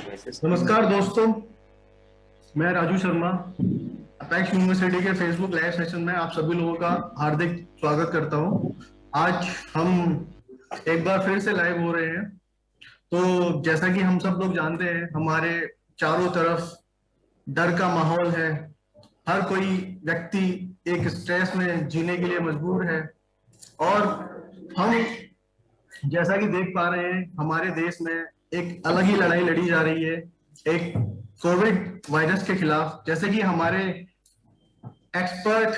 नमस्कार दोस्तों, मैं राजू शर्मा अपेक्स यूनिवर्सिटी के फेसबुक लाइव सेशन में आप सभी लोगों का हार्दिक स्वागत करता हूं। आज हम एक बार फिर से लाइव हो रहे हैं। तो जैसा कि हम सब लोग जानते हैं, हमारे चारों तरफ डर का माहौल है। हर कोई व्यक्ति एक स्ट्रेस में जीने के लिए मजबूर है। और हम जैसा कि देख पा रहे हैं, हमारे देश में एक अलग ही लड़ाई लड़ी जा रही है एक कोविड वायरस के खिलाफ। जैसे कि हमारे एक्सपर्ट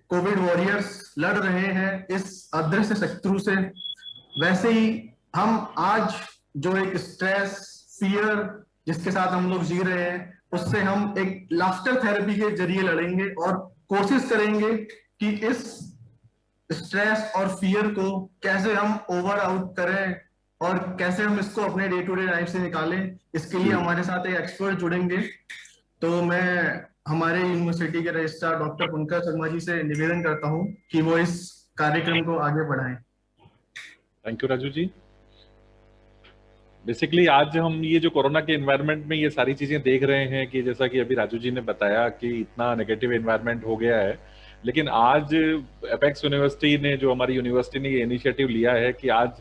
कोविड वॉरियर्स लड़ रहे हैं इस अदृश्य शत्रु से, वैसे ही हम आज जो एक स्ट्रेस, फियर जिसके साथ हम लोग जी रहे हैं, उससे हम एक लाफ्टर थेरेपी के जरिए लड़ेंगे और कोशिश करेंगे कि इस स्ट्रेस और फियर को कैसे हम ओवर आउट करें और कैसे हम इसको अपने डे टू डे लाइफ से निकालें। इसके लिए हमारे साथ एक एक्सपर्ट जुड़ेंगे। तो मैं हमारे यूनिवर्सिटी के रजिस्ट्रार डॉक्टर पंकज शर्मा जी से निवेदन करता हूं कि वो इस कार्यक्रम को आगे बढ़ाएं। Thank you Raju ji. Basically आज हम ये जो कोरोना के एनवायरनमेंट में ये सारी चीजें देख रहे हैं कि जैसा कि अभी राजू जी ने बताया कि इतना नेगेटिव एनवायरनमेंट हो गया है, लेकिन आज एपेक्स यूनिवर्सिटी ने, जो हमारी यूनिवर्सिटी ने ये इनिशिएटिव लिया है कि आज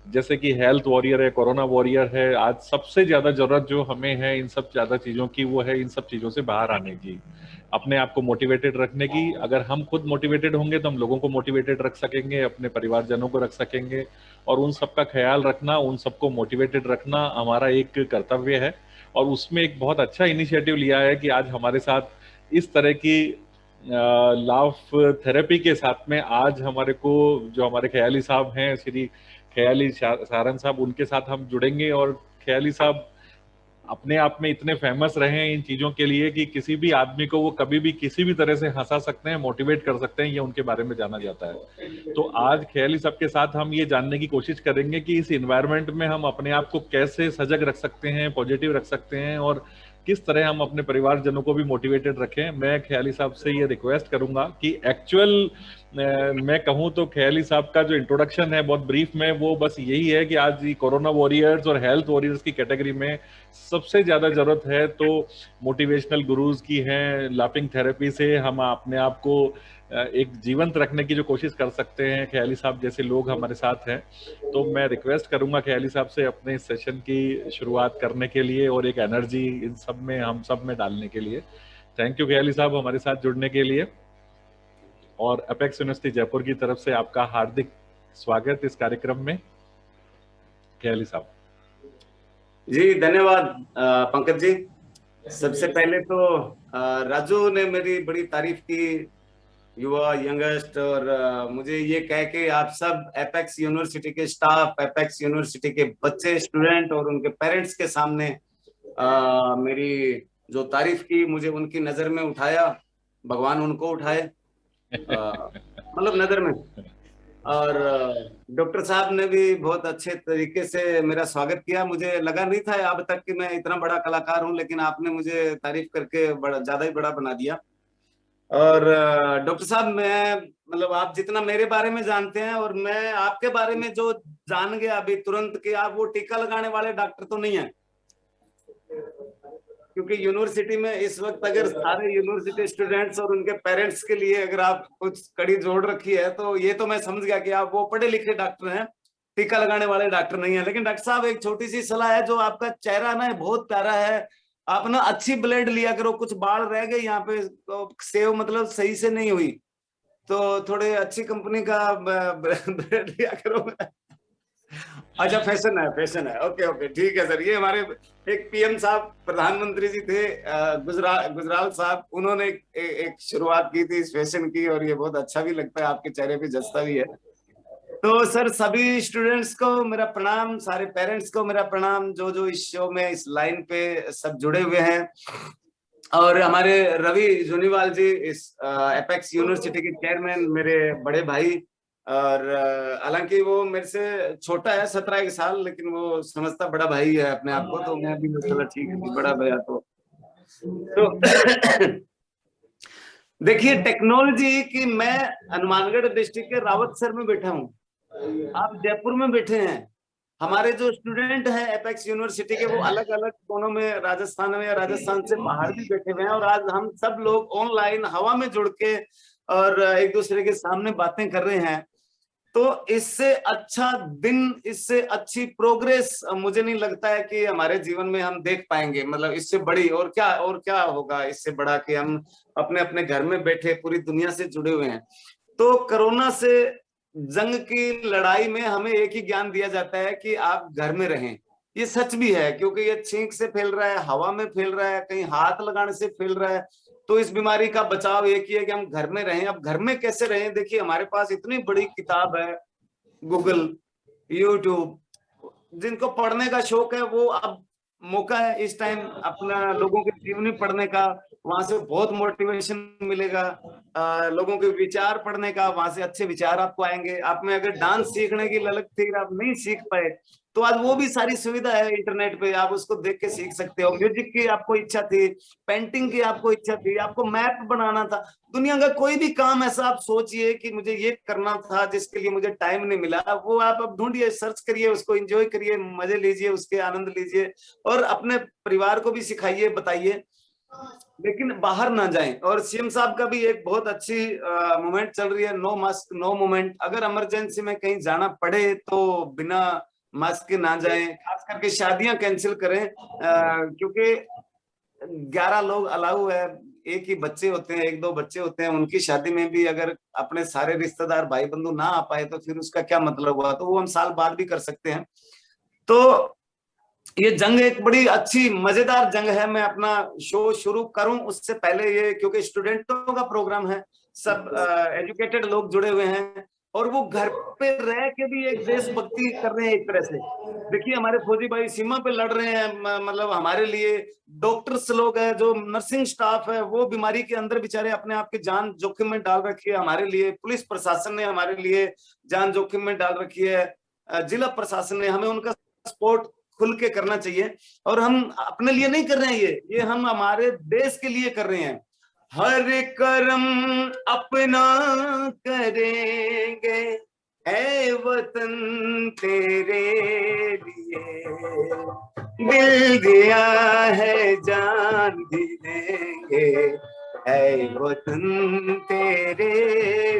जैसे कि हेल्थ वॉरियर है, कोरोना वॉरियर है, आज सबसे ज्यादा जरूरत जो हमें है इन सब ज्यादा चीजों की, वो है इन सब चीजों से बाहर आने की, अपने आप को मोटिवेटेड रखने की। अगर हम खुद मोटिवेटेड होंगे तो हम लोगों को मोटिवेटेड रख सकेंगे, अपने परिवारजनों को रख सकेंगे, और उन सबका ख्याल रखना, उन सबको मोटिवेटेड रखना हमारा एक कर्तव्य है। और उसमें एक बहुत अच्छा इनिशिएटिव लिया है कि आज हमारे साथ इस तरह की लाफ थेरेपी के साथ में आज हमारे को जो हमारे ख्याली साहब हैं, श्री ख्याली सारन साहब, उनके साथ हम जुड़ेंगे। और ख्याली साहब अपने आप में इतने फेमस रहे हैं इन चीजों के लिए कि किसी भी आदमी को वो कभी भी किसी भी तरह से हंसा सकते हैं, मोटिवेट कर सकते हैं, ये उनके बारे में जाना जाता है। तो आज ख्याली साहब के साथ हम ये जानने की कोशिश करेंगे कि इस इन्वायरमेंट में हम अपने आप को कैसे सजग रख सकते हैं, पॉजिटिव रख सकते हैं, और किस तरह हम अपने परिवारजनों को भी मोटिवेटेड रखें। मैं ख्याली साहब से ये रिक्वेस्ट करूंगा कि एक्चुअल मैं कहूं तो ख्याली साहब का जो इंट्रोडक्शन है बहुत ब्रीफ में, वो बस यही है कि आज कोरोना वॉरियर्स और हेल्थ वॉरियर्स की कैटेगरी में सबसे ज्यादा जरूरत है तो मोटिवेशनल गुरुज की है। लाफिंग थेरेपी से हम अपने आप को एक जीवंत रखने की जो कोशिश कर सकते हैं, ख्याली साहब जैसे लोग हमारे साथ हैं। तो मैं रिक्वेस्ट करूंगा ख्याली साहब से अपने सेशन की शुरुआत करने के लिए और एक एनर्जी इन सब में, हम सब में डालने के लिए। थैंक यू ख्याली साहब हमारे साथ जुड़ने के लिए, और अपेक्स यूनिवर्सिटी जयपुर की तरफ से आपका हार्दिक स्वागत इस कार्यक्रम में। ख्याली साहब जी धन्यवाद पंकज जी। सबसे पहले तो राजू ने मेरी बड़ी तारीफ की, युवा, यंगेस्ट, और मुझे ये कह के आप सब एपेक्स यूनिवर्सिटी के स्टाफ, एपेक्स यूनिवर्सिटी के बच्चे, स्टूडेंट और उनके पेरेंट्स के सामने मेरी जो तारीफ की, मुझे उनकी नजर में उठाया, भगवान उनको उठाए, मतलब नजर में। और डॉक्टर साहब ने भी बहुत अच्छे तरीके से मेरा स्वागत किया। मुझे लगा नहीं था अब तक कि मैं इतना बड़ा कलाकार हूं, लेकिन आपने मुझे तारीफ करके बड़ा ज्यादा ही बड़ा बना दिया। और डॉक्टर साहब, मैं मतलब आप जितना मेरे बारे में जानते हैं और मैं आपके बारे में जो जान गया अभी तुरंत कि आप वो टीका लगाने वाले डॉक्टर तो नहीं है, क्योंकि यूनिवर्सिटी में इस वक्त अगर सारे यूनिवर्सिटी स्टूडेंट्स और उनके पेरेंट्स के लिए अगर आप कुछ कड़ी जोड़ रखी है, तो ये तो मैं समझ गया कि आप वो पढ़े लिखे डॉक्टर हैं, टीका लगाने वाले डॉक्टर नहीं है। लेकिन डॉक्टर साहब, एक छोटी सी सलाह है, जो आपका चेहरा ना बहुत प्यारा है, आप ना अच्छी ब्लेड लिया करो। कुछ बाल रह गए यहाँ पे, तो सेव मतलब सही से नहीं हुई, तो थोड़े अच्छी कंपनी का ब्लेड लिया करो। अच्छा, फैशन है, फैशन है। ओके ओके, ठीक है सर। ये हमारे एक पीएम साहब, प्रधानमंत्री जी थे, गुजराल साहब, उन्होंने एक शुरुआत की थी इस फैशन की, और ये बहुत अच्छा भी लगता है, आपके चेहरे पे जचता भी है। तो सर, सभी स्टूडेंट्स को मेरा प्रणाम, सारे पेरेंट्स को मेरा प्रणाम, जो जो इस शो में, इस लाइन पे सब जुड़े हुए हैं। और हमारे रवि जूनीवाल जी, इस एपेक्स यूनिवर्सिटी के चेयरमैन, मेरे बड़े भाई, और हालांकि वो मेरे से छोटा है 17 साल, लेकिन वो समझता बड़ा भाई है अपने आप को, तो मैं भी चलो ठीक है, बड़ा भैया। तो देखिए, टेक्नोलॉजी की, मैं हनुमानगढ़ डिस्ट्रिक्ट के रावतसर में बैठा हूँ, आप जयपुर में बैठे हैं। हमारे जो स्टूडेंट हैं एपेक्स यूनिवर्सिटी के, वो अलग अलग कोनों में राजस्थान में या राजस्थान से बाहर भी बैठे हुए हैं, और आज हम सब लोग ऑनलाइन हवा में जुड़ के और एक दूसरे के सामने बातें कर रहे हैं। तो इससे अच्छा दिन, इससे अच्छी प्रोग्रेस मुझे नहीं लगता है कि हमारे जीवन में हम देख पाएंगे। मतलब इससे बड़ी और क्या होगा इससे बड़ा, कि हम अपने अपने घर में बैठे पूरी दुनिया से जुड़े हुए हैं। तो कोरोना से जंग की लड़ाई में हमें एक ही ज्ञान दिया जाता है कि आप घर में रहें। ये सच भी है, क्योंकि ये छींक से फैल रहा है, हवा में फैल रहा है, कहीं हाथ लगाने से फैल रहा है। तो इस बीमारी का बचाव एक ही है कि हम घर में रहें। अब घर में कैसे रहें? देखिए, हमारे पास इतनी बड़ी किताब है, गूगल, यूट्यूब। जिनको पढ़ने का शौक है वो अब मौका है इस टाइम अपना लोगों के जीवनी पढ़ने का, वहां से बहुत मोटिवेशन मिलेगा। लोगों के विचार पढ़ने का, वहां से अच्छे विचार आपको आएंगे। आप में अगर डांस सीखने की ललक थी, आप नहीं सीख पाए, तो आज वो भी सारी सुविधा है इंटरनेट पे, आप उसको देख के सीख सकते हो। म्यूजिक की आपको इच्छा थी, पेंटिंग की आपको इच्छा थी, आपको मैप बनाना था, दुनिया का कोई भी काम ऐसा आप सोचिए कि मुझे ये करना था जिसके लिए मुझे टाइम नहीं मिला, वो आप अब ढूंढिए, सर्च करिए, उसको एंजॉय करिए, मजे लीजिए, उसके आनंद लीजिए, और अपने परिवार को भी सिखाइए, बताइए। लेकिन बाहर ना जाएं। और सीएम साहब का भी एक बहुत अच्छी मूवमेंट चल रही है, नो मास्क नो मूवमेंट। अगर इमरजेंसी में कहीं जाना पड़े तो बिना मास्क के ना जाएं। खास करके शादियां कैंसिल करें, क्योंकि 11 लोग अलाउ है, एक ही बच्चे होते हैं, 1-2 बच्चे होते हैं, उनकी शादी में भी अगर अपने सारे रिश्तेदार भाई बंधु ना आ पाए तो फिर उसका क्या मतलब हुआ? तो वो हम साल बाद भी कर सकते हैं। तो ये जंग एक बड़ी अच्छी मजेदार जंग है। मैं अपना शो शुरू करूं उससे पहले ये, क्योंकि स्टूडेंटों का प्रोग्राम है, सब एजुकेटेड लोग जुड़े हुए हैं, और वो घर पे रह के भी एक देशभक्ति कर रहे हैं एक तरह से। देखिए, हमारे फौजी भाई सीमा पे लड़ रहे हैं, मतलब हमारे लिए। डॉक्टर्स लोग हैं, जो नर्सिंग स्टाफ है, वो बीमारी के अंदर बेचारे अपने आप की जान जोखिम में डाल रखी है हमारे लिए। पुलिस प्रशासन ने हमारे लिए जान जोखिम में डाल रखी है, जिला प्रशासन ने। हमें उनका सपोर्ट खुल के करना चाहिए। और हम अपने लिए नहीं कर रहे हैं, ये हम हमारे देश के लिए कर रहे हैं। हर कर्म अपना करेंगे, ऐ वतन तेरे लिए, दिल दिया है जान भी देंगे, ऐ वतन तेरे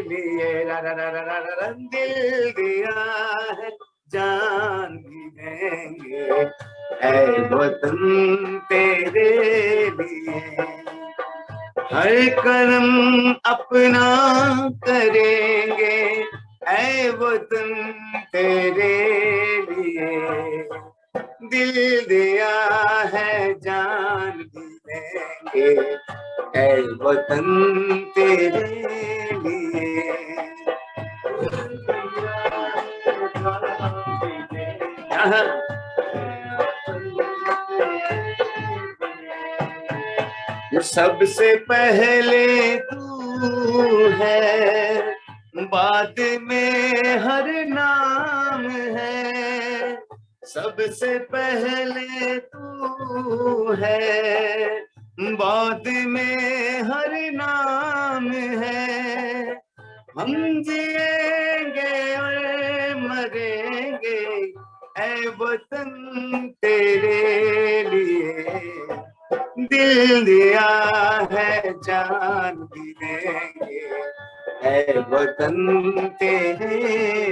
लिए, दिल दिया है जान भी देंगे, ऐ वतन तेरे लिए। हर कर्म अपना करेंगे, ऐ वतन तेरे लिए, दिल दिया है जान भी देंगे, ऐ वतन तेरे लिए। सबसे पहले तू है, बाद में हर नाम है। सबसे पहले तू है, बाद में हर नाम है। हम जिएंगे और मरेंगे, ऐ वतन तेरे लिए, दिल दिया है जान भी देंगे, ऐ वतन तेरे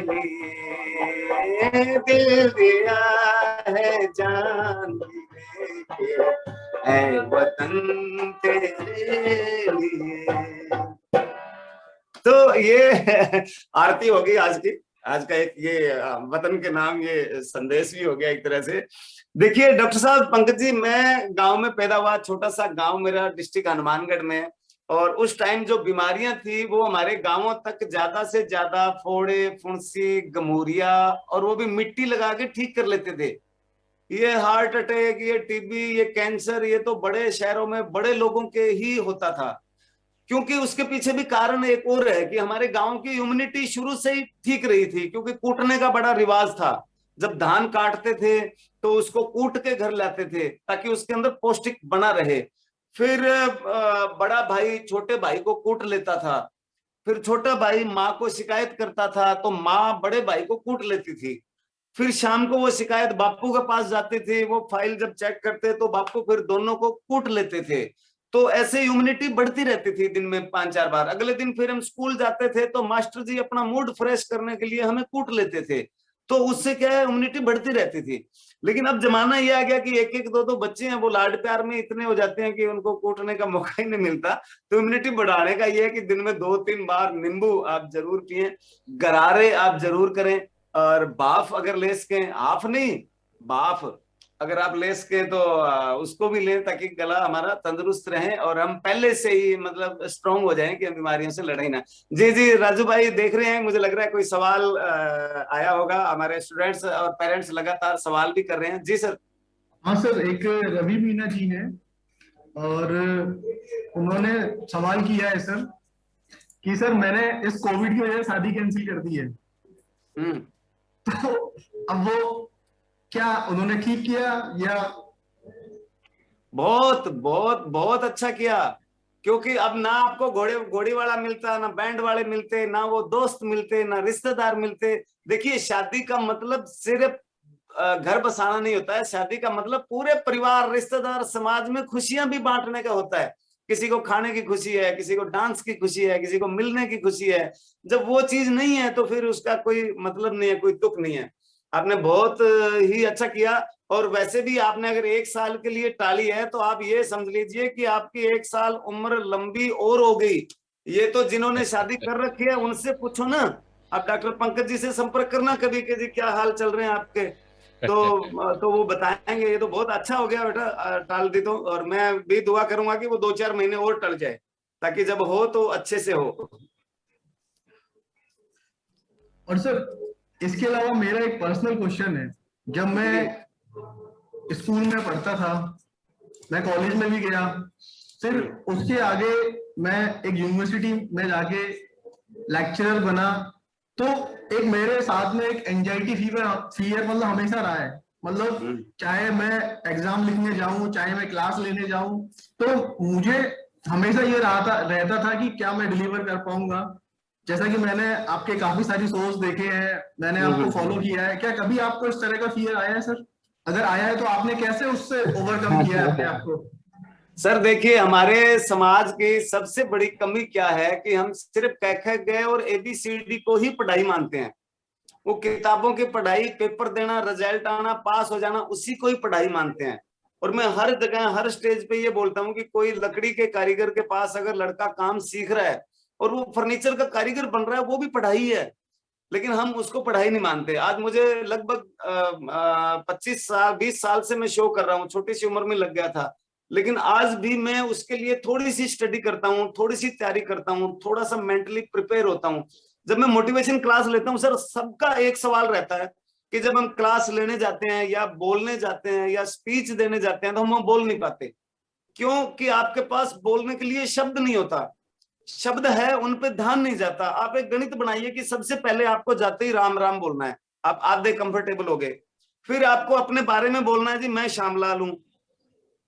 लिए, दिल दिया है जान भी देंगे, ऐ वतन तेरे लिए। तो ये आरती होगी आज का एक ये वतन के नाम ये संदेश भी हो गया एक तरह से। देखिए डॉक्टर साहब, पंकज जी, मैं गांव में पैदा हुआ, छोटा सा गांव मेरा डिस्ट्रिक्ट हनुमानगढ़ में। और उस टाइम जो बीमारियां थी वो हमारे गांवों तक ज्यादा से ज्यादा फोड़े, फुंसी, गमूरिया, और वो भी मिट्टी लगा के ठीक कर लेते थे। ये हार्ट अटैक, ये टीबी, ये कैंसर, ये तो बड़े शहरों में बड़े लोगों के ही होता था। क्योंकि उसके पीछे भी कारण एक और है कि हमारे गांव की इम्यूनिटी शुरू से ही ठीक रही थी, क्योंकि कूटने का बड़ा रिवाज था। जब धान काटते थे तो उसको कूट के घर लाते थे ताकि उसके अंदर पौष्टिक बना रहे। फिर बड़ा भाई छोटे भाई को कूट लेता था, फिर छोटा भाई माँ को शिकायत करता था तो माँ बड़े भाई को कूट लेती थी। फिर शाम को वो शिकायत बापू के पास जाते थे, वो फाइल जब चेक करते तो बापू फिर दोनों को कूट लेते थे। तो ऐसे इम्यूनिटी बढ़ती रहती थी दिन में 5-4 बार। अगले दिन फिर हम स्कूल जाते थे तो मास्टर जी अपना मूड फ्रेश करने के लिए हमें कूट लेते थे, तो उससे क्या है, इम्यूनिटी बढ़ती रहती थी। लेकिन अब जमाना ये आ गया कि एक एक दो दो बच्चे हैं, वो लाड प्यार में इतने हो जाते हैं कि उनको कूटने का मौका ही नहीं मिलता। तो इम्यूनिटी बढ़ाने का ये है कि दिन में 2-3 बार नींबू आप जरूर पिएं, गरारे आप जरूर करें, और बाफ अगर ले सकें, आफ नहीं बाफ अगर आप ले सके तो उसको भी लें, ताकि गला हमारा तंदुरुस्त रहे और हम पहले से ही मतलब स्ट्रांग हो जाएं कि हम बीमारियों से लड़े ना। जी जी राजू भाई देख रहे हैं, मुझे लग रहा है कोई सवाल आया होगा। हमारे स्टूडेंट्स और पेरेंट्स लगातार सवाल भी कर रहे हैं। जी सर। हाँ सर, एक रवि मीना जी हैं और उन्होंने सवाल किया है सर कि सर मैंने इस कोविड की वजह से शादी कैंसिल कर दी है, तो अब वो क्या उन्होंने ठीक किया या? बहुत बहुत बहुत अच्छा किया, क्योंकि अब ना आपको घोड़ी वाला मिलता, ना बैंड वाले मिलते, ना वो दोस्त मिलते, ना रिश्तेदार मिलते। देखिए शादी का मतलब सिर्फ घर बसाना नहीं होता है, शादी का मतलब पूरे परिवार, रिश्तेदार, समाज में खुशियां भी बांटने का होता है। किसी को खाने की खुशी है, किसी को डांस की खुशी है, किसी को मिलने की खुशी है। जब वो चीज नहीं है तो फिर उसका कोई मतलब नहीं है, कोई तुक नहीं है। आपने बहुत ही अच्छा किया। और वैसे भी आपने अगर 1 साल के लिए टाली है तो आप ये समझ लीजिए कि आपकी 1 साल उम्र लंबी और हो गई। ये तो जिन्होंने शादी कर रखी है उनसे पूछो ना, आप डॉक्टर पंकज जी से संपर्क करना कभी कि जी क्या हाल चल रहे हैं आपके, तो वो बताएंगे। ये तो बहुत अच्छा हो गया बेटा टाल दी तो, और मैं भी दुआ करूंगा कि वो 2-4 महीने और टल जाए, ताकि जब हो तो अच्छे से हो। और सर इसके अलावा मेरा एक पर्सनल क्वेश्चन है, जब मैं स्कूल में पढ़ता था, मैं कॉलेज में भी गया, फिर उसके आगे मैं एक यूनिवर्सिटी में जाके लेक्चरर बना, तो एक मेरे साथ में एक एंजाइटी फियर मतलब हमेशा रहा है। मतलब चाहे मैं एग्जाम लिखने जाऊं, चाहे मैं क्लास लेने जाऊं, तो मुझे हमेशा ये रहता था कि क्या मैं डिलीवर कर पाऊंगा। जैसा कि मैंने आपके काफी सारी शोज देखे हैं, मैंने आपको फॉलो किया है, क्या कभी आपको इस तरह का फियर आया है सर? अगर आया है तो आपने कैसे उससे ओवरकम किया है अपने आप को? सर देखिए, हमारे समाज की सबसे बड़ी कमी क्या है कि हम सिर्फ क ख ग और ABCD को ही पढ़ाई मानते हैं। वो किताबों की पढ़ाई, पेपर देना, रिजल्ट आना, पास हो जाना, उसी को ही पढ़ाई मानते हैं। और मैं हर जगह हर स्टेज पे ये बोलता हूँ कि कोई लकड़ी के कारीगर के पास अगर लड़का काम सीख रहा है और वो फर्नीचर का कारीगर बन रहा है, वो भी पढ़ाई है। लेकिन हम उसको पढ़ाई नहीं मानते। आज मुझे लगभग 25-20 साल से मैं शो कर रहा हूँ, छोटी सी उम्र में लग गया था, लेकिन आज भी मैं उसके लिए थोड़ी सी स्टडी करता हूँ, थोड़ी सी तैयारी करता हूँ, थोड़ा सा मेंटली प्रिपेयर होता हूँ। जब मैं मोटिवेशन क्लास लेता हूँ सर, सबका एक सवाल रहता है कि जब हम क्लास लेने जाते हैं या बोलने जाते हैं या स्पीच देने जाते हैं तो हम बोल नहीं पाते। क्यों? कि आपके पास बोलने के लिए शब्द नहीं होता। शब्द है, उन पे ध्यान नहीं जाता। आप एक गणित बनाइए कि सबसे पहले आपको जाते ही राम राम बोलना है, आप आधे कंफर्टेबल हो गए। फिर आपको अपने बारे में बोलना है, जी मैं श्यामलाल हूं,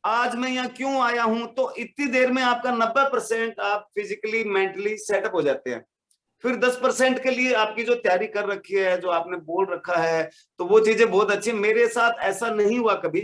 आज मैं यहाँ क्यों आया हूं। तो इतनी देर में आपका 90% आप फिजिकली मेंटली सेटअप हो जाते हैं। फिर 10% के लिए आपकी जो तैयारी कर रखी है, जो आपने बोल रखा है, तो वो चीजें बहुत अच्छी। मेरे साथ ऐसा नहीं हुआ कभी,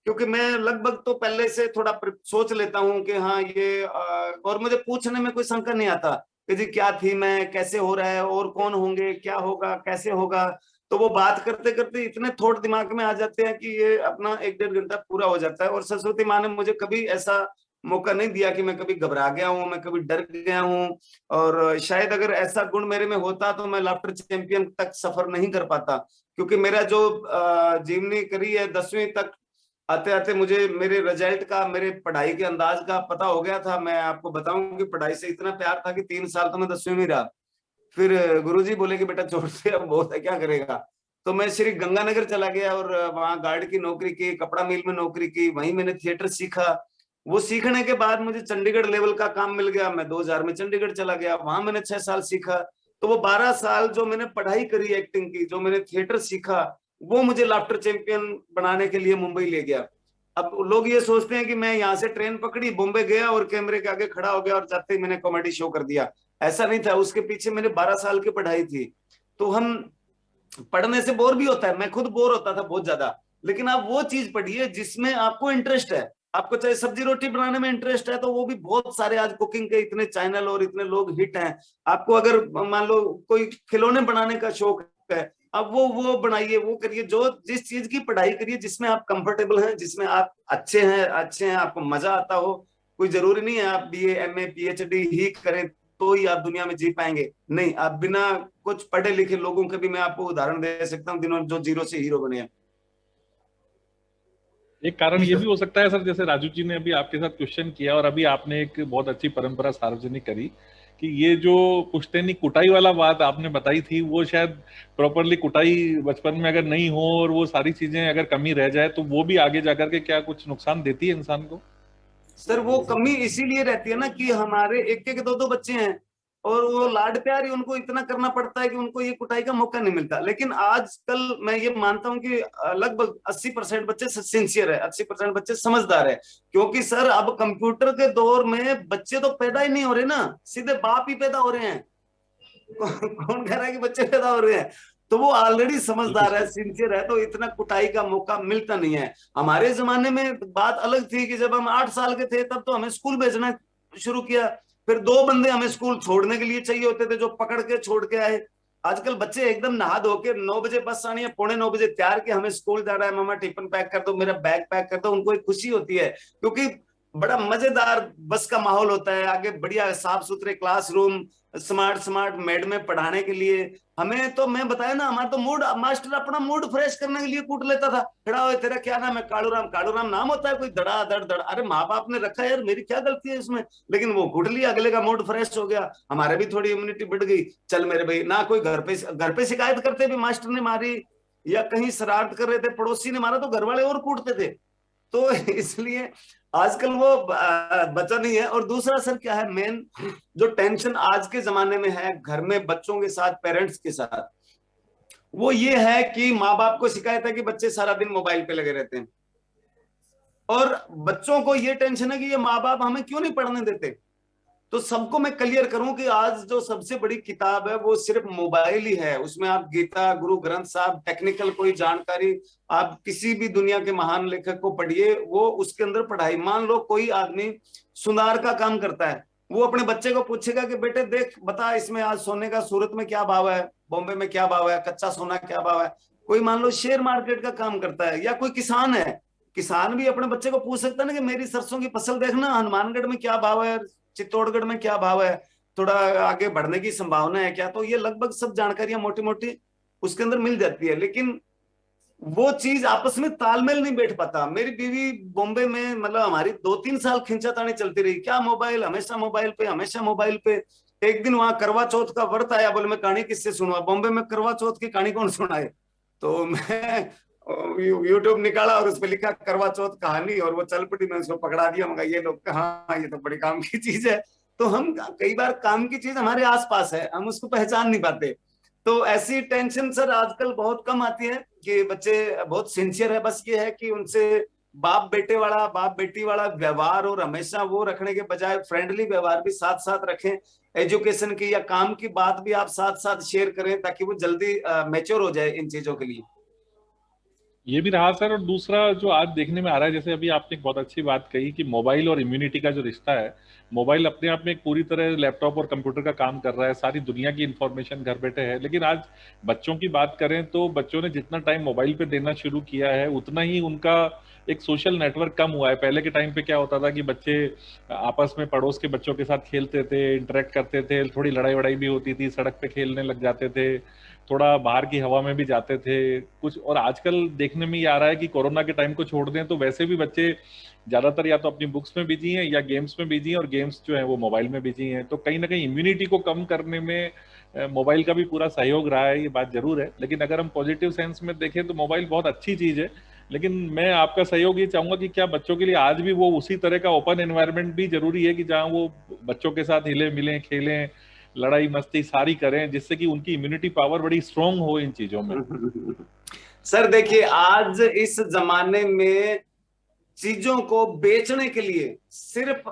क्योंकि मैं लगभग तो पहले से थोड़ा सोच लेता हूँ कि हाँ ये और मुझे पूछने में कोई शंका नहीं आता कि जी क्या थी, मैं कैसे हो रहा है, और कौन होंगे, क्या होगा, कैसे होगा। तो वो बात करते करते इतने थॉट दिमाग में आ जाते हैं कि ये अपना 1-1.5 घंटा पूरा हो जाता है। और सरस्वती माँ ने मुझे कभी ऐसा मौका नहीं दिया कि मैं कभी घबरा गया हूं, मैं कभी डर गया हूं। और शायद अगर ऐसा गुण मेरे में होता तो मैं लाफ्टर चैंपियन तक सफर नहीं कर पाता, क्योंकि मेरा जो जीवनी करी है 10वीं तक आते आते मुझे मेरे रिजल्ट का, मेरे पढ़ाई के अंदाज का पता हो गया था। मैं आपको बताऊं कि पढ़ाई से इतना प्यार था कि 3 साल तो मैं 10वीं में रहा। फिर गुरुजी बोले कि बेटा छोड़ दे, अब बहुत है, क्या करेगा। तो मैं श्री गंगानगर चला गया और वहां गार्ड की नौकरी की, कपड़ा मिल में नौकरी की, वहीं मैंने थिएटर सीखा। वो सीखने के बाद मुझे चंडीगढ़ लेवल का काम मिल गया, मैं 2000 में चंडीगढ़ चला गया, वहां मैंने 6 साल सीखा। तो वो 12 साल जो मैंने पढ़ाई करी एक्टिंग की, जो मैंने थिएटर सीखा, वो मुझे लाफ्टर चैंपियन बनाने के लिए मुंबई ले गया। अब लोग ये सोचते हैं कि मैं यहाँ से ट्रेन पकड़ी, बॉम्बे गया और कैमरे के आगे खड़ा हो गया और जाते ही मैंने कॉमेडी शो कर दिया। ऐसा नहीं था, उसके पीछे मैंने 12 साल की पढ़ाई थी। तो हम पढ़ने से बोर भी होता है, मैं खुद बोर होता था बहुत ज्यादा, लेकिन आप वो चीज पढ़िए जिसमें आपको इंटरेस्ट है। आपको चाहे सब्जी रोटी बनाने में इंटरेस्ट है तो वो भी बहुत सारे आज कुकिंग के इतने चैनल और इतने लोग हिट हैं। आपको अगर मान लो कोई खिलौने बनाने का शौक है, अब वो बनाइए, वो करिए, जो जिस चीज की पढ़ाई करिए जिसमें आप कंफर्टेबल हैं, जिसमें आप अच्छे हैं, आपको मजा आता हो। कोई जरूरी नहीं है आप BA MA PhD ही करें तो ही आप दुनिया में जी पाएंगे, नहीं, आप बिना कुछ पढ़े लिखे लोगों के भी मैं आपको उदाहरण दे सकता हूँ जिन्होंने जो जीरो से हीरो बने हैं। एक कारण ये भी हो सकता है सर, जैसे राजू जी ने अभी आपके साथ क्वेश्चन किया और अभी आपने एक बहुत अच्छी परंपरा सार्वजनिक करी कि ये जो पुश्तैनी कुटाई वाला बात आपने बताई थी, वो शायद प्रॉपरली कुटाई बचपन में अगर नहीं हो और वो सारी चीजें अगर कमी रह जाए तो वो भी आगे जाकर के क्या कुछ नुकसान देती है इंसान को? सर वो कमी इसीलिए रहती है ना कि हमारे एक एक दो दो बच्चे हैं और वो लाड प्यार ही उनको इतना करना पड़ता है कि उनको ये कुटाई का मौका नहीं मिलता। लेकिन आजकल मैं ये मानता हूं कि लगभग 80% बच्चे सिंसियर है, 80% बच्चे समझदार है। क्योंकि सर अब कंप्यूटर के दौर में बच्चे तो पैदा ही नहीं हो रहे ना, सीधे बाप ही पैदा हो रहे हैं। कौन कह रहा है कि बच्चे पैदा हो रहे हैं? तो वो ऑलरेडी समझदार है, सिंसियर है, तो इतना कुटाई का मौका मिलता नहीं है। हमारे जमाने में बात अलग थी कि जब हम 8 साल के थे तब तो हमें स्कूल भेजना शुरू किया, फिर 2 बंदे हमें स्कूल छोड़ने के लिए चाहिए होते थे जो पकड़ के छोड़ के आए। आजकल बच्चे एकदम नहा धो के 9 बजे बस आनी है, 8:45 बजे तैयार के हमें स्कूल जाना है, मामा टिफिन पैक कर दो, मेरा बैग पैक कर दो। उनको एक खुशी होती है क्योंकि बड़ा मजेदार बस का माहौल होता है, आगे बढ़िया साफ सुथरे क्लासरूम, स्मार्ट मैड में पढ़ाने के लिए। हमें तो मैं बताया ना, हमारा तो मूड, मास्टर अपना मूड फ्रेश करने के लिए कूट लेता था। खड़ा हो, तेरा क्या नाम है? कालूराम। कालूराम नाम होता है कोई? धड़ा धड़ धड़, अरे माँ बाप ने रखा है यार, मेरी क्या गलती है इसमें? लेकिन वो कूट लिया, अगले का मूड फ्रेश हो गया, हमारे भी थोड़ी इम्यूनिटी बढ़ गई। चल मेरे भाई, ना कोई घर पे शिकायत करते भी मास्टर ने मारी या कहीं शरारत कर रहे थे पड़ोसी ने मारा तो घर वाले और कूटते थे। तो इसलिए आजकल वो बचा नहीं है। और दूसरा सर क्या है, मेन जो टेंशन आज के जमाने में है घर में बच्चों के साथ, पेरेंट्स के साथ, वो ये है कि माँ बाप को शिकायत है कि बच्चे सारा दिन मोबाइल पे लगे रहते हैं और बच्चों को ये टेंशन है कि ये माँ बाप हमें क्यों नहीं पढ़ने देते। तो सबको मैं क्लियर करूं कि आज जो सबसे बड़ी किताब है वो सिर्फ मोबाइल ही है। उसमें आप गीता, गुरु ग्रंथ साहब, टेक्निकल कोई जानकारी, आप किसी भी दुनिया के महान लेखक को पढ़िए, वो उसके अंदर पढ़ाई। मान लो कोई आदमी सुनार का काम करता है, वो अपने बच्चे को पूछेगा कि बेटे देख बता इसमें आज सोने का सूरत में क्या भाव है, बॉम्बे में क्या भाव है, कच्चा सोना क्या भाव है। कोई मान लो शेयर मार्केट का काम करता है, या कोई किसान है, किसान भी अपने बच्चे को पूछ सकता है ना कि मेरी सरसों की फसल देखना हनुमानगढ़ में क्या भाव है, चित्तौड़गढ़ में क्या भाव है, थोड़ा आगे बढ़ने की संभावना है क्या। तो ये लगभग सब जानकारियां मोटी मोटी उसके अंदर मिल जाती है, लेकिन वो चीज आपस में तालमेल नहीं बैठ पाता। मेरी बीवी बॉम्बे में, मतलब हमारी 2-3 साल खींचातानी चलती रही, क्या मोबाइल, हमेशा मोबाइल पे, हमेशा मोबाइल पे। एक दिन वहां करवा चौथ का व्रत आया, बोले मैं कहानी किससे सुनवा, बॉम्बे में करवा चौथ की कहानी कौन सुनाए। तो मैं यूट्यूब निकाला और उस पर लिखा करवा चौथ कहानी, और वो चल पड़ी, मैं उसको पकड़ा दिया, मगर ये लोग हाँ ये तो बड़ी काम की चीज है। तो हम कई बार काम की चीज हमारे आसपास है, हम उसको पहचान नहीं पाते। तो ऐसी टेंशन सर आजकल बहुत कम आती है कि बच्चे बहुत सिंसियर है। बस ये है कि उनसे बाप बेटी वाला व्यवहार, और हमेशा वो रखने के बजाय फ्रेंडली व्यवहार भी साथ साथ रखें। एजुकेशन की या काम की बात भी आप साथ साथ शेयर करें ताकि वो जल्दी मैच्योर हो जाए इन चीजों के लिए। ये भी रहा सर। और दूसरा जो आज देखने में आ रहा है, जैसे अभी आपने एक बहुत अच्छी बात कही कि मोबाइल और इम्यूनिटी का जो रिश्ता है, मोबाइल अपने आप में एक पूरी तरह लैपटॉप और कंप्यूटर का काम कर रहा है, सारी दुनिया की इंफॉर्मेशन घर बैठे है। लेकिन आज बच्चों की बात करें तो बच्चों ने जितना टाइम मोबाइल पे देना शुरू किया है उतना ही उनका एक सोशल नेटवर्क कम हुआ है। पहले के टाइम पे क्या होता था कि बच्चे आपस में पड़ोस के बच्चों के साथ खेलते थे, इंटरेक्ट करते थे, थोड़ी लड़ाई वड़ाई भी होती थी, सड़क पे खेलने लग जाते थे, थोड़ा बाहर की हवा में भी जाते थे कुछ। और आजकल देखने में ये आ रहा है कि कोरोना के टाइम को छोड़ दें तो वैसे भी बच्चे ज्यादातर या तो अपनी बुक्स में बिजी हैं या गेम्स में बिजी हैं, और गेम्स जो है वो मोबाइल में बिजी हैं। तो कहीं ना कहीं इम्यूनिटी को कम करने में मोबाइल का भी पूरा सहयोग रहा है, ये बात जरूर है। लेकिन अगर हम पॉजिटिव सेंस में देखें तो मोबाइल बहुत अच्छी चीज है। लेकिन मैं आपका सहयोग ये चाहूंगा कि क्या बच्चों के लिए आज भी वो उसी तरह का ओपन एनवायरनमेंट भी जरूरी है कि जहाँ वो बच्चों के साथ हिले मिलें, खेलें, लड़ाई मस्ती सारी करें, जिससे कि उनकी इम्यूनिटी पावर बड़ी स्ट्रांग हो इन चीजों में? सर देखिए, आज इस जमाने में चीजों को बेचने के लिए सिर्फ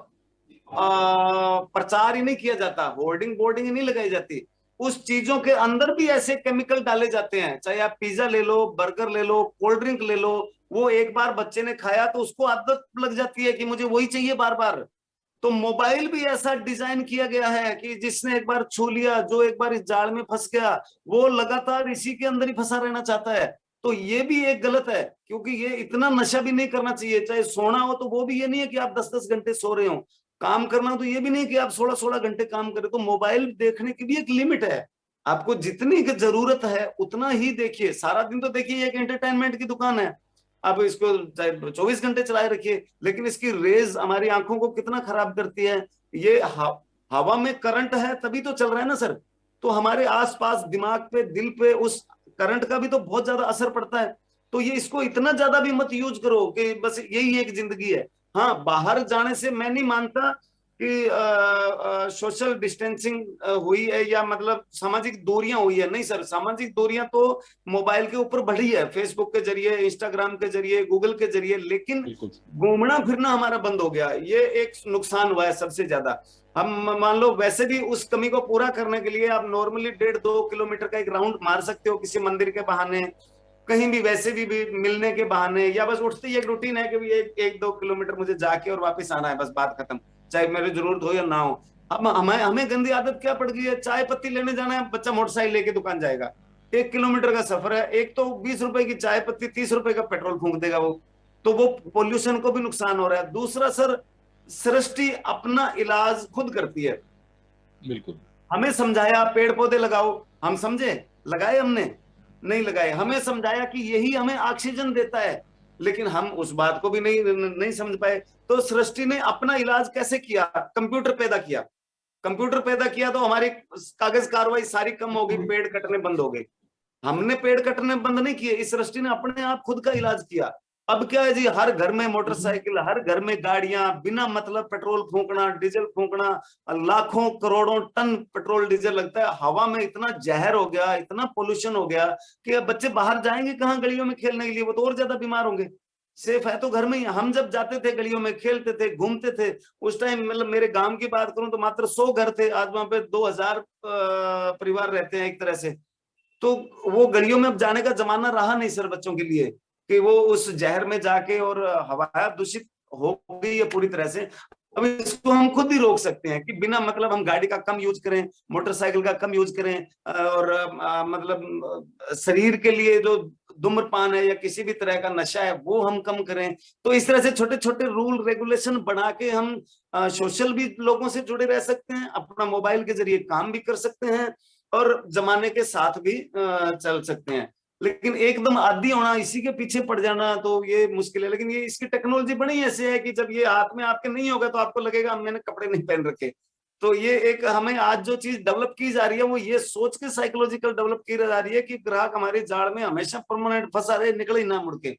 प्रचार ही नहीं किया जाता, होर्डिंग बोर्डिंग नहीं लगाई जाती। उस चीजों के अंदर भी ऐसे केमिकल डाले जाते हैं, चाहे आप पिज्जा ले लो, बर्गर ले लो, कोल्ड ड्रिंक ले लो, वो एक बार बच्चे ने खाया तो उसको आदत लग जाती है कि मुझे वही चाहिए बार बार। तो मोबाइल भी ऐसा डिजाइन किया गया है कि जिसने एक बार छू लिया, जो एक बार इस जाल में फंस गया, वो लगातार इसी के अंदर ही फंसा रहना चाहता है। तो ये भी एक गलत है, क्योंकि ये इतना नशा भी नहीं करना चाहिए। चाहे सोना हो तो वो भी ये नहीं है कि आप 10-10 घंटे सो रहे हो, काम करना हो तो ये भी नहीं कि आप 16-16 घंटे काम करें। तो मोबाइल देखने की भी एक लिमिट है, आपको जितनी की जरूरत है उतना ही देखिए। सारा दिन तो देखिए एक एंटरटेनमेंट की दुकान है, आप इसको चाहे 24 घंटे चलाए रखिए, लेकिन इसकी रेज हमारी आंखों को कितना खराब करती है। ये हवा में करंट है तभी तो चल रहा है ना सर, तो हमारे आसपास दिमाग पे, दिल पे उस करंट का भी तो बहुत ज्यादा असर पड़ता है। तो ये इसको इतना ज्यादा भी मत यूज करो कि बस यही एक जिंदगी है। हाँ, बाहर जाने से मैं नहीं मानता कि सोशल डिस्टेंसिंग हुई है या मतलब सामाजिक दूरियां हुई है, नहीं सर, सामाजिक दूरियां तो मोबाइल के ऊपर बढ़ी है, फेसबुक के जरिए, इंस्टाग्राम के जरिए, गूगल के जरिए, लेकिन घूमना फिरना हमारा बंद हो गया, ये एक नुकसान हुआ है सबसे ज्यादा। हम मान लो वैसे भी उस कमी को पूरा करने के लिए आप नॉर्मली 1.5-2 किलोमीटर का एक राउंड मार सकते हो किसी मंदिर के बहाने, कहीं भी वैसे भी मिलने के बहाने, या बस उठते ही एक रूटीन है कि 1-2 किलोमीटर मुझे जाके और वापस आना है, बस बात खत्म, चाहे मेरी जरूरत हो या ना हो। अब हमें गंदी आदत क्या पड़ गई है, चाय पत्ती लेने जाना है, बच्चा मोटरसाइकिल लेके दुकान जाएगा, 1 किलोमीटर का सफर है, एक तो 20 रुपए की चाय पत्ती, 30 रुपए का पेट्रोल फूंक देगा वो, तो वो पोल्यूशन को भी नुकसान हो रहा है। दूसरा सर, सृष्टि अपना इलाज खुद करती है। बिल्कुल, हमें समझाया पेड़ पौधे लगाओ, हम समझे, लगाए हमने नहीं लगाए, हमें समझाया कि यही हमें ऑक्सीजन देता है, लेकिन हम उस बात को भी नहीं समझ पाए। तो सृष्टि ने अपना इलाज कैसे किया, कंप्यूटर पैदा किया, कंप्यूटर पैदा किया तो हमारी कागज कार्रवाई सारी कम हो गई, पेड़ कटने बंद हो गए। हमने पेड़ कटने बंद नहीं किए, इस सृष्टि ने अपने आप खुद का इलाज किया। अब क्या है जी, हर घर में मोटरसाइकिल, हर घर में गाड़ियां, बिना मतलब पेट्रोल फूंकना, डीजल फूंकना, लाखों करोड़ों टन पेट्रोल डीजल लगता है, हवा में इतना जहर हो गया, इतना पोल्यूशन हो गया कि अब बच्चे बाहर जाएंगे कहाँ गलियों में खेलने के लिए, वो तो और ज्यादा बीमार होंगे। सेफ है तो घर में ही। हम जब जाते थे गलियों में, खेलते थे, घूमते थे, उस टाइम मतलब मेरे गांव की बात करूं तो मात्र 100 घर थे, आज वहां पे 2000 परिवार रहते हैं एक तरह से। तो वो गलियों में अब जाने का जमाना रहा नहीं सर बच्चों के लिए, कि वो उस जहर में जाके, और हवा दूषित हो गई है पूरी तरह से। अब इसको हम खुद ही रोक सकते हैं कि बिना मतलब हम गाड़ी का कम यूज करें, मोटरसाइकिल का कम यूज करें, और मतलब शरीर के लिए जो धूम्रपान है या किसी भी तरह का नशा है वो हम कम करें। तो इस तरह से छोटे छोटे रूल रेगुलेशन बना के हम सोशल भी लोगों से जुड़े रह सकते हैं, अपना मोबाइल के जरिए काम भी कर सकते हैं, और जमाने के साथ भी चल सकते हैं। लेकिन एकदम आदी होना, इसी के पीछे पड़ जाना, तो ये मुश्किल है। लेकिन ये इसकी टेक्नोलॉजी बड़ी ऐसे है कि जब ये हाथ में आपके नहीं होगा तो आपको लगेगा मैंने कपड़े नहीं पहन रखे। तो ये एक हमें आज जो चीज डेवलप की जा रही है वो ये सोच के साइकोलॉजिकल डेवलप की जा रही है कि ग्राहक हमारे जाड़ में हमेशा परमानेंट फंसा रहे, निकले ही ना मुड़ के।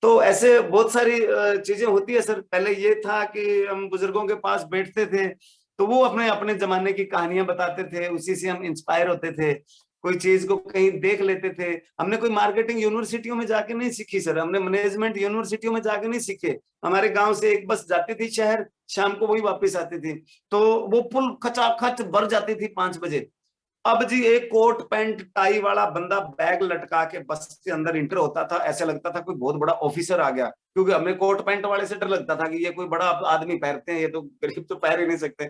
तो ऐसे बहुत सारी चीजें होती है सर। पहले ये था कि हम बुजुर्गों के पास बैठते थे तो वो अपने अपने जमाने की कहानियां बताते थे, उसी से हम इंस्पायर होते थे, कोई चीज को कहीं देख लेते थे। हमने कोई मार्केटिंग यूनिवर्सिटियों में जाके नहीं सीखी सर, हमने मैनेजमेंट यूनिवर्सिटियों में जाके नहीं सीखे। हमारे गांव से एक बस जाती थी शहर, शाम को वही वापस आती थी, तो वो पुल खचाखच भर जाती थी 5 बजे। अब जी एक कोट पैंट टाई वाला बंदा बैग लटका के बस के अंदर इंटर होता था, ऐसे लगता था कोई बहुत बड़ा ऑफिसर आ गया, क्योंकि हमें कोट पैंट वाले से डर लगता था कि ये कोई बड़ा आदमी पहनते हैं, ये तो गरीब तो पहन ही नहीं सकते।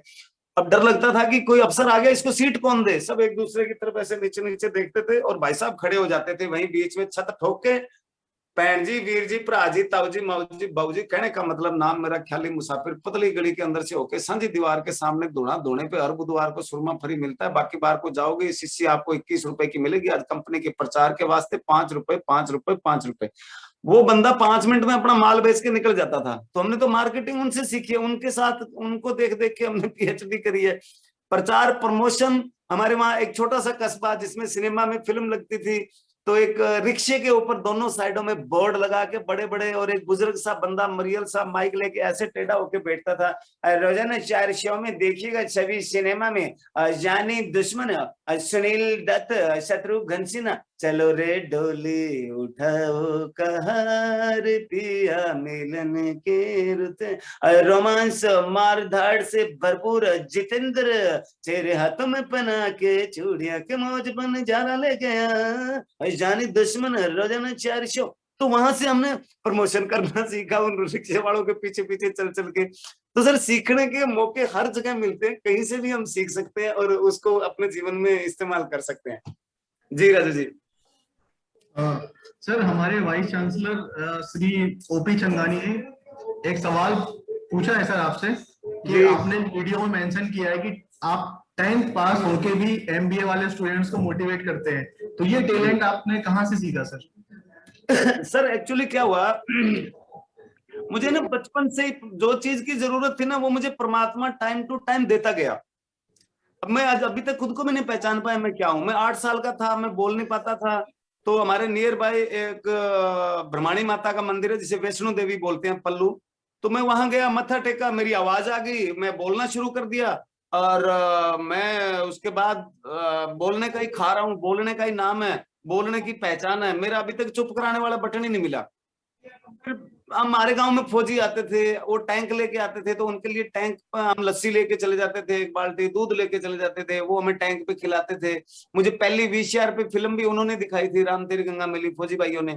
अब डर लगता था कि कोई अफसर आ गया, इसको सीट कौन दे। सब एक दूसरे की तरफ ऐसे नीचे नीचे देखते थे और भाई साहब खड़े हो जाते थे वहीं बीच में, छत ठोक के, भैन जी, वीर जी, भरा जी, ताऊ जी, माऊ जी, बाबू जी, कहने का मतलब नाम मेरा ख्याली मुसाफिर, पतली गली के अंदर से होके सांझी दीवार के सामने धोना धोने पे हर बुधवार को सुरमा फ्री मिलता है, बाकी बार को जाओगे शिष्य आपको 21 रुपए की मिलेगी। आज कंपनी के प्रचार के वास्ते 5 रुपए, 5 रुपए, 5 रुपए। वो बंदा 5 मिनट में अपना माल बेच के निकल जाता था। तो हमने तो मार्केटिंग उनसे सीखी है, उनके साथ उनको देख देख के हमने पीएचडी करी है। प्रचार प्रमोशन, हमारे वहां एक छोटा सा कस्बा जिसमें सिनेमा में फिल्म लगती थी, तो एक रिक्शे के ऊपर दोनों साइडों में बोर्ड लगा के बड़े बड़े, और एक बुजुर्ग सा बंदा मरियल सा माइक लेके ऐसे टेढ़ा होके बैठता था, रोजाना 4 शो में देखिएगा छवि सिनेमा में, जानी दुश्मन, सुनील दत्त, शत्रुघ्न सिन्हा, चलो रे डोली उठाओ कहार पिया मिलन के रुते। रोमांस मार धाड़ से भरपूर जितेंद्र, तेरे हाथों में पहना के चूड़िया के मौज बन जाना ले गया, जानी दुश्मन रोजाना 4 शो। तो वहां से हमने प्रमोशन करना सीखा उन रिक्शे वालों के पीछे पीछे चल चल के। तो सर सीखने के मौके हर जगह मिलते हैं, कहीं से भी हम सीख सकते हैं और उसको अपने जीवन में इस्तेमाल कर सकते हैं। जी राजू जी। सर हमारे vice chancellor Shri OP Changani ने एक सवाल पूछा है सर आपसे कि आपने वीडियो में मेंशन किया है कि आप 10th पास होके भी एमबीए वाले स्टूडेंट्स को मोटिवेट करते हैं, तो ये टैलेंट आपने कहाँ से सीखा सर? सर एक्चुअली क्या हुआ, मुझे ना बचपन से जो चीज की जरूरत थी ना वो मुझे परमात्मा टाइम टू टाइम देता गया। अब मैं आज अभी तक खुद को भी नहीं पहचान पाया मैं क्या हूं। मैं 8 साल का था, मैं बोल नहीं पाता था। तो हमारे नियर बाय एक ब्रह्माणी माता का मंदिर है जिसे वैष्णो देवी बोलते हैं, पल्लू। तो मैं वहां गया, मत्था टेका, मेरी आवाज आ गई, मैं बोलना शुरू कर दिया। और मैं उसके बाद बोलने का ही खा रहा हूँ, बोलने का ही नाम है, बोलने की पहचान है। मेरा अभी तक चुप कराने वाला बटन ही नहीं मिला। फिर हमारे गांव में फौजी आते थे, वो टैंक लेके आते थे, तो उनके लिए टैंक पर हम लस्सी लेके चले जाते थे, 1 बाल्टी दूध लेके चले जाते थे, वो हमें टैंक पे खिलाते थे। मुझे पहली वीसीआर पे फिल्म भी उन्होंने दिखाई थी, राम तेरी गंगा मैली, फौजी भाइयों ने।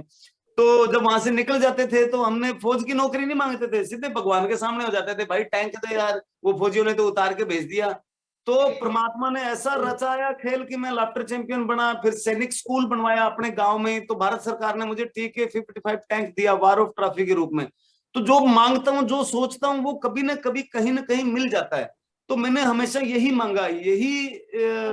तो जब वहां से निकल जाते थे तो हमने फौज की नौकरी नहीं मांगते थे, सीधे भगवान के सामने हो जाते थे, भाई टैंक दे यार, वो फौजियों ने तो उतार के भेज दिया। तो परमात्मा ने ऐसा रचाया खेल कि मैं लाफ्टर चैंपियन बना, फिर सैनिक स्कूल बनवाया अपने गांव में। तो भारत सरकार ने मुझे TK-55 टैंक दिया वार ऑफ ट्रॉफी के रूप में। तो जो मांगता हूँ, जो सोचता हूँ, वो कभी ना कभी कहीं ना कहीं मिल जाता है। तो मैंने हमेशा यही मांगा, यही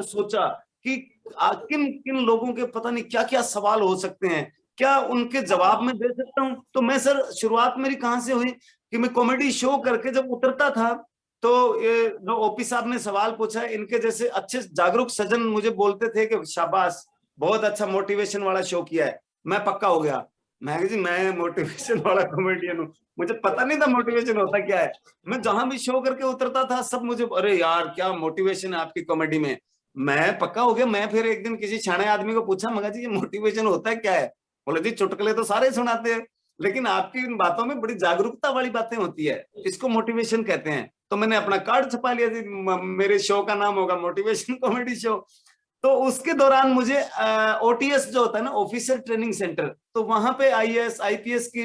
सोचा कि किन किन लोगों के पता नहीं क्या क्या सवाल हो सकते हैं, क्या उनके जवाब में दे सकता हूँ। तो मैं सर शुरुआत मेरी कहाँ से हुई कि मैं कॉमेडी शो करके जब उतरता था, तो ये जो ओपी साहब ने सवाल पूछा है, इनके जैसे अच्छे जागरूक सज्जन मुझे बोलते थे कि शाबाश, बहुत अच्छा मोटिवेशन वाला शो किया है। मैं पक्का हो गया, मैं जी मैं मोटिवेशन वाला कॉमेडियन हूँ। मुझे पता नहीं था मोटिवेशन होता क्या है। मैं जहां भी शो करके उतरता था सब मुझे, अरे यार क्या मोटिवेशन है आपकी कॉमेडी में। मैं पक्का हो गया। मैं फिर एक दिन किसी छाने आदमी को पूछा, मगा जी ये मोटिवेशन होता है क्या है? बोले जी चुटकुले तो सारे सुनाते हैं, लेकिन आपकी इन बातों में बड़ी जागरूकता वाली बातें होती है, इसको मोटिवेशन कहते हैं। तो मैंने अपना कार्ड छपा लिया जी, मेरे शो का नाम होगा मोटिवेशन कॉमेडी शो। तो उसके दौरान मुझे OTS जो होता है ना, ऑफिसर ट्रेनिंग सेंटर, तो वहां पे IAS IPS की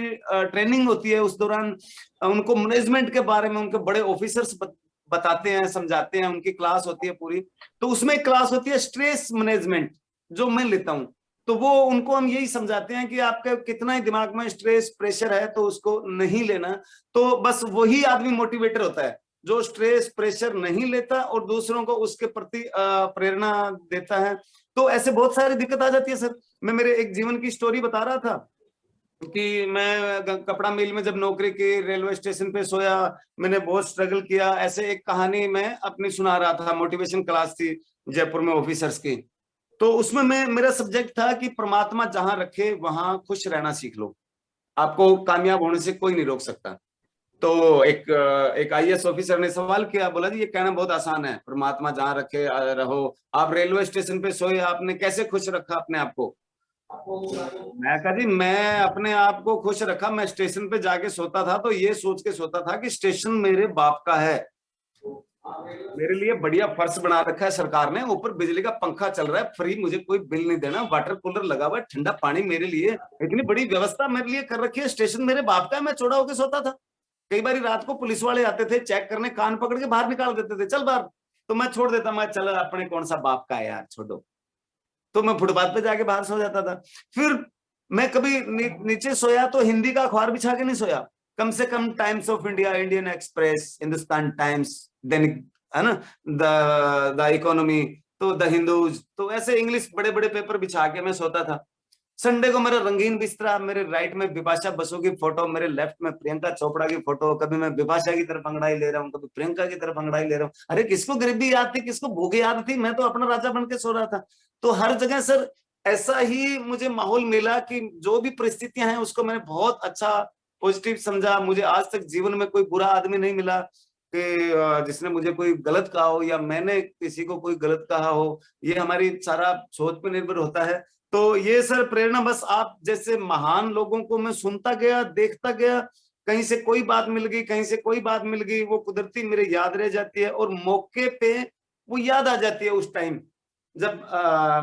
ट्रेनिंग होती है। उस दौरान उनको मैनेजमेंट के बारे में उनके बड़े ऑफिसर्स बताते हैं, समझाते हैं, उनकी क्लास होती है पूरी। तो उसमें एक क्लास होती है स्ट्रेस मैनेजमेंट, जो मैं लेता हूँ। तो वो उनको हम यही समझाते हैं कि आपका कितना ही दिमाग में स्ट्रेस प्रेशर है तो उसको नहीं लेना। तो बस वही आदमी मोटिवेटर होता है जो स्ट्रेस प्रेशर नहीं लेता और दूसरों को उसके प्रति प्रेरणा देता है। तो ऐसे बहुत सारी दिक्कत आ जाती है सर। मैं मेरे एक जीवन की स्टोरी बता रहा था कि मैं कपड़ा मिल में जब नौकरी की, रेलवे स्टेशन पे सोया, मैंने बहुत स्ट्रगल किया। ऐसे एक कहानी मैं अपनी सुना रहा था, मोटिवेशन क्लास थी जयपुर में ऑफिसर्स की। तो उसमें मेरा सब्जेक्ट था कि परमात्मा जहां रखे वहां खुश रहना सीख लो, आपको कामयाब होने से कोई नहीं रोक सकता। तो एक IAS ऑफिसर ने सवाल किया, बोला जी ये कहना बहुत आसान है, परमात्मा जहां रखे रहो। आप रेलवे स्टेशन पे सोए, आपने कैसे खुश रखा अपने आप को? मैं कहा जी मैं अपने आप को खुश रखा, मैं स्टेशन पे जाके सोता था तो ये सोच के सोता था कि स्टेशन मेरे बाप का है, मेरे लिए बढ़िया फर्श बना रखा है सरकार ने, ऊपर बिजली का पंखा चल रहा है फ्री, मुझे कोई बिल नहीं देना, वाटर कूलर लगा हुआ है, ठंडा पानी मेरे लिए, इतनी बड़ी व्यवस्था मेरे लिए कर रखी है, स्टेशन मेरे बाप का है। मैं चौड़ा होकर सोता था। कई बार रात को पुलिस वाले आते थे चेक करने, कान पकड़ के बाहर निकाल देते थे, चल बाहर। तो मैं छोड़ देता, मैं चल अपने कौन सा बाप का है यार, छोड़ो। तो मैं फुटपाथ पे जाके बाहर सो जाता था। फिर मैं कभी नीचे सोया तो हिंदी का अखबार बिछा के नहीं सोया, कम से कम Times of India, Indian Express, Hindustan Times, Dainik, है ना, द इकोनॉमी, तो द हिंदूज, तो ऐसे इंग्लिश बड़े बड़े पेपर बिछा के मैं सोता था। संडे को मेरा रंगीन बिस्तरा, मेरे राइट में बिपाशा बसु की फोटो, मेरे लेफ्ट में प्रियंका चोपड़ा की फोटो। कभी मैं बिपाशा की तरफ अंगड़ाई ले रहा हूँ, कभी प्रियंका की तरफ अंगड़ाई ले रहा हूँ। अरे किसको गरीबी याद थी, किसको भूख याद थी, मैं तो अपना राजा बन के सो रहा था। तो हर जगह सर ऐसा ही मुझे माहौल मिला कि जो भी परिस्थितियां हैं उसको मैंने बहुत अच्छा पॉजिटिव समझा। मुझे आज तक जीवन में कोई बुरा आदमी नहीं मिला कि जिसने मुझे कोई गलत कहा हो या मैंने किसी को कोई गलत कहा हो। ये हमारी सारा सोच पे निर्भर होता है। तो ये सर प्रेरणा बस आप जैसे महान लोगों को मैं सुनता गया, देखता गया, कहीं से कोई बात मिल गई, कहीं से कोई बात मिल गई, वो कुदरती मेरे याद रह जाती है और मौके पे वो याद आ जाती है उस टाइम जब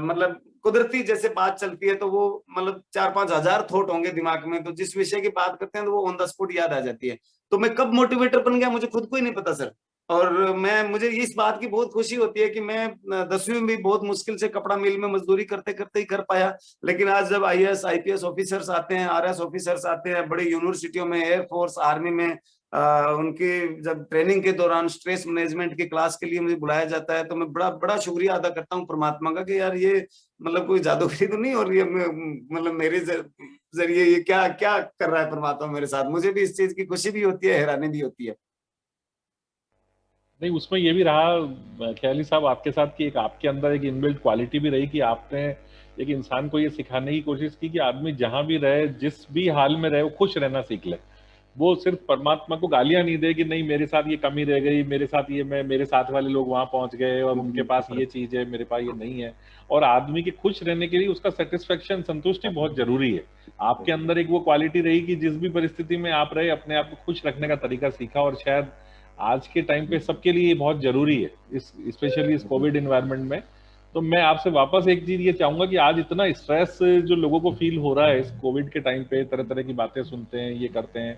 मतलब कुदरती जैसे बात चलती है तो वो मतलब 4-5 हजार थॉट होंगे दिमाग में, तो जिस विषय की बात करते हैं तो वो ऑन द स्पॉट याद आ जाती है। तो मैं कब मोटिवेटर बन गया मुझे खुद को ही नहीं पता सर। और मुझे इस बात की बहुत खुशी होती है कि मैं 10वीं में भी बहुत मुश्किल से कपड़ा मिल में मजदूरी करते करते ही कर पाया, लेकिन आज जब IAS IPS ऑफिसर्स आते हैं, RS ऑफिसर्स आते हैं, बड़ी यूनिवर्सिटियों में, एयरफोर्स, आर्मी में उनकी जब ट्रेनिंग के दौरान स्ट्रेस मैनेजमेंट की क्लास के लिए मुझे बुलाया जाता है, तो मैं बड़ा बड़ा शुक्रिया अदा करता हूँ परमात्मा का कि यार ये मतलब कोई जादूगरी तो नहीं, और ये मतलब मेरे जरिए ये क्या क्या कर रहा है परमात्मा मेरे साथ। मुझे भी इस चीज की खुशी भी होती है, हैरानी भी होती है। नहीं, उसमें ये भी रहा ख्याली साहब आपके साथ कि एक आपके अंदर एक इनबिल्ट क्वालिटी भी रही कि आपने एक इंसान को ये सिखाने की कोशिश की कि आदमी जहां भी रहे, जिस भी हाल में रहे, वो खुश रहना सीख ले। वो सिर्फ परमात्मा को गालियां नहीं दे कि नहीं मेरे साथ ये कमी रह गई, मेरे साथ ये, मैं, मेरे साथ वाले लोग वहां पहुंच गए और उनके पास ये चीज है, मेरे पास ये नहीं है। और आदमी के खुश रहने के लिए उसका सेटिस्फेक्शन, संतुष्टि बहुत जरूरी है। आपके अंदर एक वो क्वालिटी रही कि जिस भी परिस्थिति में आप रहे, अपने आप को खुश रखने का तरीका सीखा, और शायद आज के टाइम पे सबके लिए बहुत जरूरी है, इस स्पेशली इस कोविड इन्वायरमेंट में। तो मैं आपसे वापस एक चीज ये चाहूंगा कि आज इतना स्ट्रेस जो लोगों को फील हो रहा है इस कोविड के टाइम पे, तरह तरह की बातें सुनते हैं, ये करते हैं,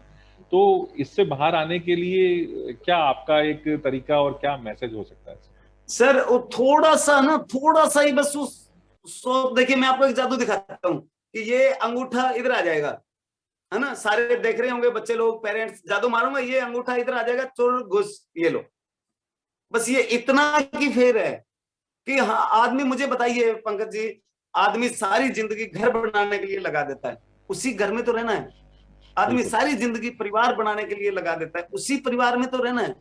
तो इससे बाहर आने के लिए क्या आपका एक तरीका और क्या मैसेज हो सकता है? सर वो थोड़ा सा ना, थोड़ा सा ही बस उस देखिए मैं आपको एक जादू दिखाता हूँ कि ये अंगूठा इधर आ जाएगा, है ना, सारे देख रहे होंगे बच्चे लोग, पेरेंट्स, जादू मारूंगा ये अंगूठा इधर आ जाएगा, चोर घुस, ये लो। बस ये इतना की फेर है कि हाँ आदमी, मुझे बताइए पंकज जी, आदमी सारी जिंदगी घर बनाने के लिए लगा देता है, उसी घर में तो रहना है। आदमी सारी जिंदगी परिवार बनाने के लिए लगा देता है, उसी परिवार में तो रहना है।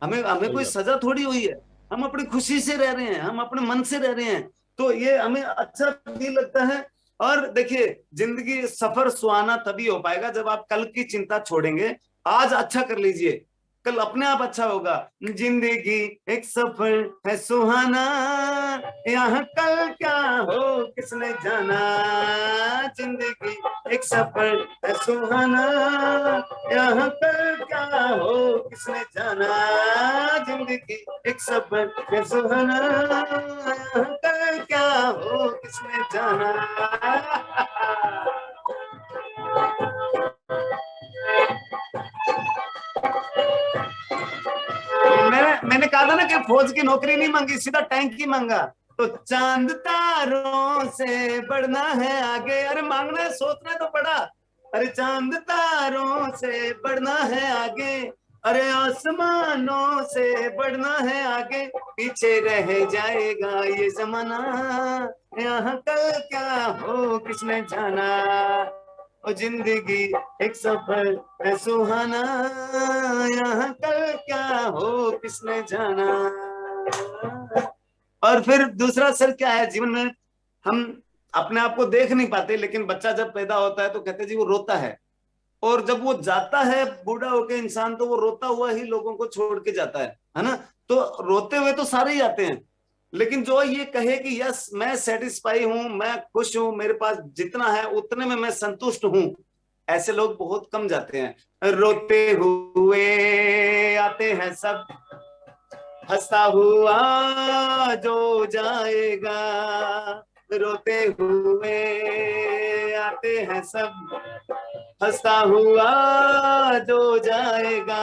हमें हमें कोई सजा थोड़ी हुई है, हम अपनी खुशी से रह रहे हैं, हम अपने मन से रह रहे हैं, तो ये हमें अच्छा भी लगता है। और देखिए जिंदगी सफर सुहाना तभी हो पाएगा जब आप कल की चिंता छोड़ेंगे। आज अच्छा कर लीजिए, कल अपने आप अच्छा होगा। जिंदगी एक सफर है सुहाना, यहाँ कल क्या हो किसने जाना। जिंदगी एक सफर है सुहाना, यहाँ कल क्या हो किसने जाना। जिंदगी एक सफर है सुहाना, यहाँ कल क्या हो किसने जाना। मैंने कहा था ना कि फौज की नौकरी नहीं मांगी, सीधा टैंक ही मांगा। तो चांद तारों से बढ़ना है आगे, अरे मांगना है, सोचना है तो बड़ा। अरे चांद तारों से बढ़ना है आगे, अरे आसमानों से बढ़ना है आगे, पीछे रह जाएगा ये जमाना, यहाँ कल क्या हो किसने जाना। ओ जिंदगी एक सफर है सुहाना, यहाँ कल क्या हो किसने जाना। और फिर दूसरा सर क्या है, जीवन में हम अपने आप को देख नहीं पाते, लेकिन बच्चा जब पैदा होता है तो कहते जी वो रोता है, और जब वो जाता है बूढ़ा होके इंसान, तो वो रोता हुआ ही लोगों को छोड़ के जाता है ना। तो रोते हुए तो सारे ही आते हैं, लेकिन जो ये कहे कि यस मैं सेटिस्फाई हूं, मैं खुश हूं, मेरे पास जितना है उतने में मैं संतुष्ट हूं, ऐसे लोग बहुत कम जाते हैं। रोते हुए आते हैं सब, हंसता हुआ जो जाएगा। रोते हुए आते हैं सब, हंसता हुआ जो जाएगा।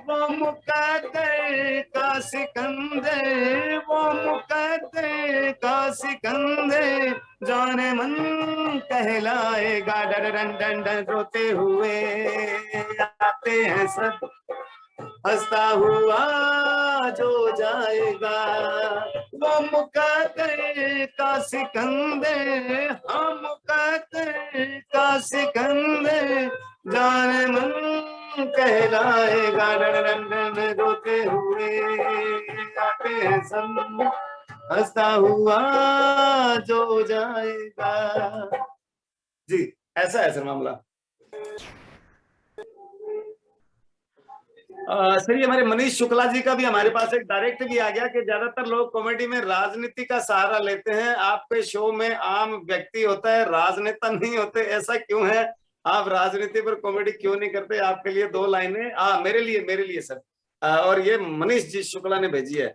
वो मुकद्दर का सिकंदर, वो मुकद्दर का सिकंदर, जाने मन कहलाएगा। डर डन डन डन रोते हुए आते हैं सब, हंसता हुआ जो जाएगा। वो मुकद्दर का सिकंदर, हम मुकद्दर का सिकंदर, जाने मन कहलाएगा। डन डन रोते हुए आते हैं सब, हंसता हुआ जो जाएगा। जी ऐसा है सर मामला। सर ये हमारे मनीष शुक्ला जी का भी हमारे पास एक डायरेक्ट भी आ गया कि ज्यादातर लोग कॉमेडी में राजनीति का सहारा लेते हैं, आपके शो में आम व्यक्ति होता है, राजनेता नहीं होते, ऐसा क्यों है? आप राजनीति पर कॉमेडी क्यों नहीं करते? आपके लिए 2 लाइनें। मेरे लिए सर। और ये मनीष जी शुक्ला ने भेजी है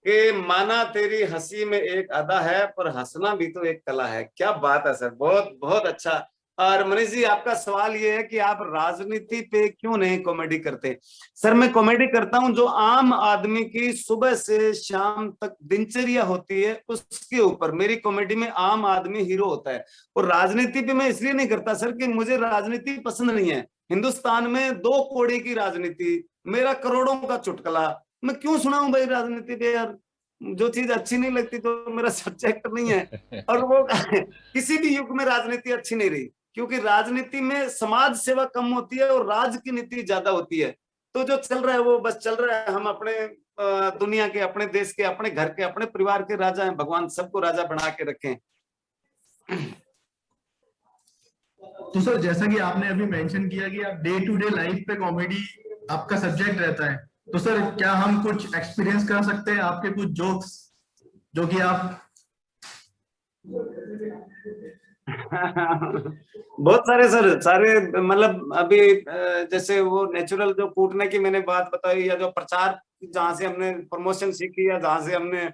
कि माना तेरी हंसी में एक अदा है, पर हंसना भी तो एक कला है। क्या बात है सर, बहुत बहुत अच्छा। और मनीष जी आपका सवाल ये है कि आप राजनीति पे क्यों नहीं कॉमेडी करते? सर मैं कॉमेडी करता हूं जो आम आदमी की सुबह से शाम तक दिनचर्या होती है उसके ऊपर। मेरी कॉमेडी में आम आदमी हीरो होता है। और राजनीति पे मैं इसलिए नहीं करता सर कि मुझे राजनीति पसंद नहीं है। हिंदुस्तान में 2 कौड़ी की राजनीति, मेरा करोड़ों का चुटकुला, मैं क्यों सुनाऊं भाई राजनीति पे यार? जो चीज अच्छी नहीं लगती तो मेरा सब्जेक्ट नहीं है। और वो किसी भी युग में राजनीति अच्छी नहीं रही, क्योंकि राजनीति में समाज सेवा कम होती है और राज की नीति ज्यादा होती है। तो जो चल रहा है वो बस चल रहा है। हम अपने दुनिया के, अपने देश के, अपने घर के, अपने परिवार के राजा हैं। भगवान सबको राजा बना के रखें। तो सर जैसा कि आपने अभी मेंशन किया कि आप डे टू डे लाइफ पे कॉमेडी आपका सब्जेक्ट रहता है, तो सर क्या हम कुछ एक्सपीरियंस कर सकते हैं आपके कुछ जोक्स जो कि आप बहुत सारे सर, सारे मतलब अभी जैसे वो नेचुरल जो कूटने की मैंने बात बताई, या जो प्रचार जहां से हमने प्रमोशन सीखी, या जहां से हमने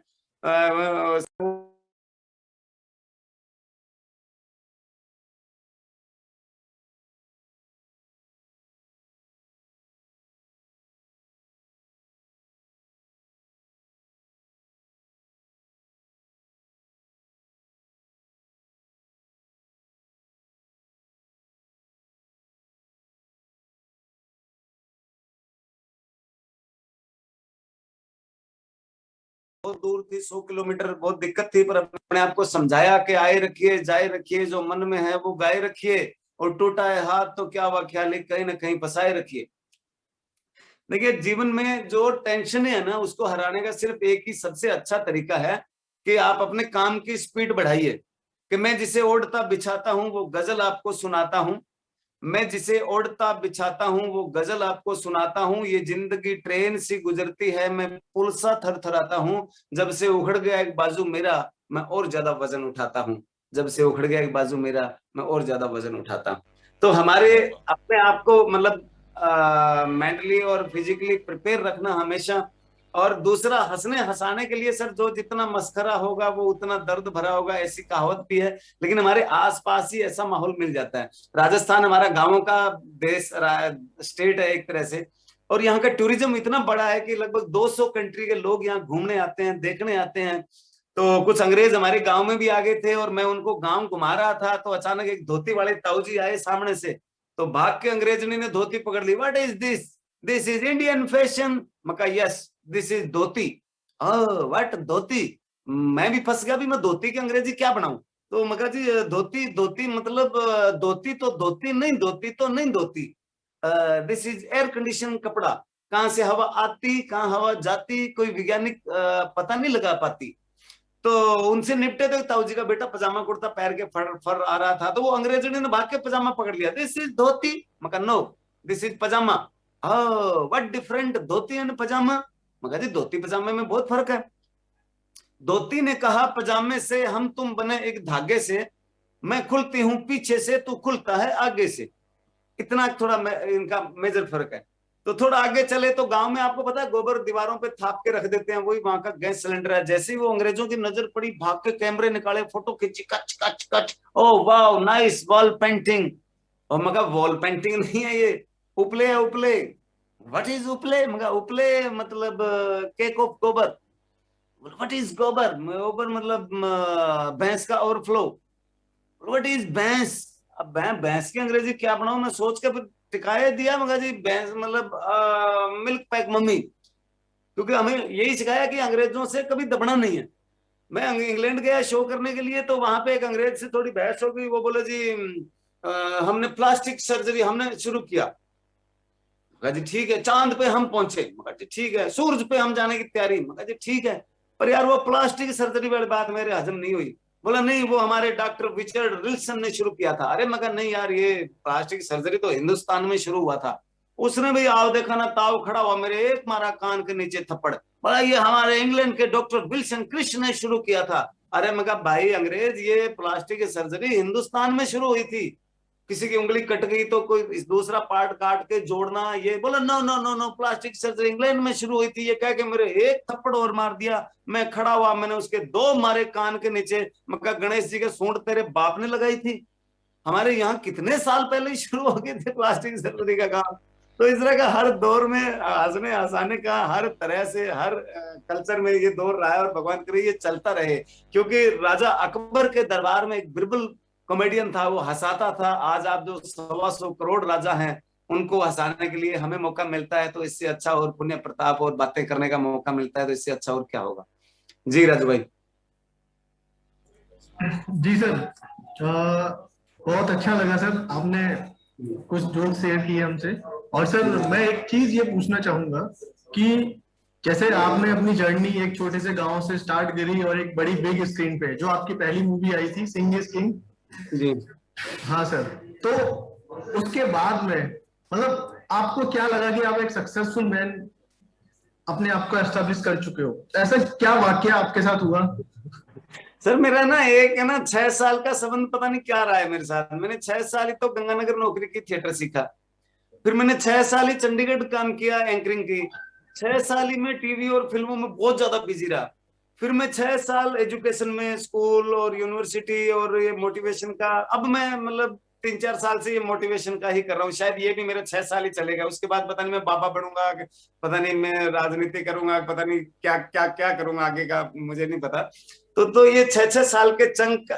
बहुत दूर थी, 100 किलोमीटर, बहुत दिक्कत थी, पर अपने आप को समझाया कि आए रखिए, जाए रखिए, जो मन में है वो गाए रखिए, और टूटा है हाथ तो क्या हुआ, ख्याली कहीं ना कहीं फंसाए रखिए। देखिए जीवन में जो टेंशन है ना, उसको हराने का सिर्फ एक ही सबसे अच्छा तरीका है कि आप अपने काम की स्पीड बढ़ाइए। कि मैं जिसे ओढ़ता बिछाता हूं वो गजल आपको सुनाता हूं, मैं जिसे ओढ़ता बिछाता हूं वो गजल आपको सुनाता हूं, ये जिंदगी ट्रेन सी गुजरती है, मैं पुल सा थरथराता हूं, जब से उखड़ गया एक बाजू मेरा मैं और ज्यादा वजन उठाता हूं, जब से उखड़ गया एक बाजू मेरा मैं और ज्यादा वजन उठाता हूं। तो हमारे अपने आप को मतलब मेंटली और फिजिकली प्रिपेयर रखना हमेशा। और दूसरा, हंसने हंसाने के लिए सर जो जितना मस्खरा होगा वो उतना दर्द भरा होगा, ऐसी कहावत भी है। लेकिन हमारे आसपास ही ऐसा माहौल मिल जाता है। राजस्थान हमारा गांवों का देश, स्टेट है एक तरह से, और यहाँ का टूरिज्म इतना बड़ा है कि लगभग 200 कंट्री के लोग यहाँ घूमने आते हैं, देखने आते हैं। तो कुछ अंग्रेज हमारे गांव में भी आ गए थे, और मैं उनको गांव घुमा रहा था तो अचानक एक धोती वाले ताऊ जी आए सामने से, तो भाग के अंग्रेजनी ने धोती पकड़ ली। What is this? This is Indian fashion. मका yes, this is dhoti. What dhoti? मैं भी फंस गया, भी मैं धोती की अंग्रेजी क्या बनाऊं? तो मका जी धोती, धोती मतलब धोती तो धोती नहीं, धोती तो नहीं धोती, दिस इज एयर कंडीशन कपड़ा। कहां से हवा आती, कहां हवा जाती, कोई वैज्ञानिक पता नहीं लगा पाती। तो उनसे निपटे तो ताऊ जी का बेटा पजामा कुर्ता पैर के फर फर आ रहा था, तो वो अंग्रेजों ने भाग के पजामा पकड़ लिया। This is dhoti. मका no, this is pyjama. What different dhoti and pyjama? मका जी धोती पजामे में बहुत फर्क है। धोती ने कहा पजामे से, हम तुम बने एक धागे से, मैं खुलती हूं पीछे से, तू खुलता है आगे से। इतना थोड़ा इनका मेजर फर्क है। तो थोड़ा आगे चले तो गांव में आपको पता है गोबर दीवारों पे थाप के रख देते हैं, वही वहां का गैस सिलेंडर है। जैसे ही वो अंग्रेजों की नजर पड़ी, भाग के कैमरे निकाले, फोटो खींची, कच कच कच, oh wow nice wall painting. और मगा वॉल पेंटिंग नहीं है ये, उपले है उपले। व्हाट इज उपले? मगा उपले मतलब केक ऑफ गोबर। व्हाट इज गोबर? गोबर मतलब भैंस का ओवरफ्लो। व्हाट इज भैंस? अब भैंस की अंग्रेजी क्या बनाऊं? मैं सोच के फिर टिकाया दिया, मगर जी भैंस मतलब मिल्क पैक मम्मी। क्योंकि हमें यही सिखाया कि अंग्रेजों से कभी दबना नहीं है। मैं इंग्लैंड गया शो करने के लिए, तो वहां पे एक अंग्रेज से थोड़ी बहस हो गई। वो बोले जी हमने प्लास्टिक सर्जरी हमने शुरू किया। मगर जी ठीक है। चांद पे हम पहुंचे। मगर जी ठीक है। सूरज पे हम जाने की तैयारी। मगर जी ठीक है। पर यार वो प्लास्टिक सर्जरी वाली बात मेरे हजम नहीं हुई। बोला नहीं, वो हमारे डॉक्टर रिचर्ड विल्सन ने शुरू किया था। अरे मगर नहीं यार, ये प्लास्टिक सर्जरी तो हिंदुस्तान में शुरू हुआ था। उसने भी आओ देखा ना ताव खड़ा हुआ, मेरे एक मारा कान के नीचे थप्पड़, बोला ये हमारे इंग्लैंड के डॉक्टर विल्सन क्रिश ने शुरू किया था। अरे मैं कहा भाई अंग्रेज, ये प्लास्टिक की सर्जरी हिंदुस्तान में शुरू हुई थी, किसी की उंगली कट गई तो कोई दूसरा पार्ट काट के जोड़ना, ये बोला no no no no, plastic surgery England में शुरू हुई थी। ये कह के मेरे एक थप्पड़ और मार दिया। मैं खड़ा हुआ, मैंने उसके 2 मारे कान के नीचे। मैं कहा गणेश जी के सूंड तेरे बाप ने लगाई थी, हमारे यहाँ कितने साल पहले ही शुरू हो गए थे प्लास्टिक सर्जरी का काम। तो इस तरह का हर दौर में हंसने हंसाने का हर तरह से हर कल्चर में ये दौर रहा है, और भगवान करे ये चलता रहे, क्योंकि राजा अकबर के दरबार में एक बिरबल कॉमेडियन था, वो हंसाता था। आज आप जो 125 करोड़ राजा हैं उनको हंसाने के लिए हमें मौका मिलता है, तो इससे अच्छा और पुण्य प्रताप और बातें करने का मौका मिलता है, तो इससे अच्छा और क्या होगा। जी राजू भाई। जी सर, बहुत अच्छा लगा सर, आपने कुछ जोक शेयर किए हमसे। और सर मैं एक चीज ये पूछना चाहूंगा कि जैसे आपने अपनी जर्नी एक छोटे से गांव से स्टार्ट करी और एक बड़ी बिग स्क्रीन पे, जो आपकी पहली मूवी आई थी सिंह इज किंग। जी हाँ सर, तो उसके बाद में मतलब आपको क्या लगा कि आप एक सक्सेसफुल मैन अपने आप को एस्टेब्लिश कर चुके हो? ऐसा क्या वाकया आपके साथ हुआ? सर मेरा ना एक है ना 6 साल का संबंध पता नहीं क्या रहा है मेरे साथ। मैंने 6 साल ही तो गंगानगर नौकरी की, थिएटर सीखा, फिर मैंने 6 साल ही चंडीगढ़ काम किया एंकरिंग की, 6 साल ही मैं टीवी और फिल्मों में बहुत ज्यादा बिजी रहा, फिर मैं 6 साल एजुकेशन में स्कूल और यूनिवर्सिटी और ये मोटिवेशन का, अब मैं मतलब 3-4 साल से ये मोटिवेशन का ही कर रहा हूँ। शायद ये भी मेरे 6 साल ही चलेगा, उसके बाद पता नहीं मैं बाबा बनूंगा, पता नहीं मैं राजनीति करूंगा, पता नहीं क्या क्या क्या करूंगा आगे का, मुझे नहीं पता। तो ये 6-6 साल के चंक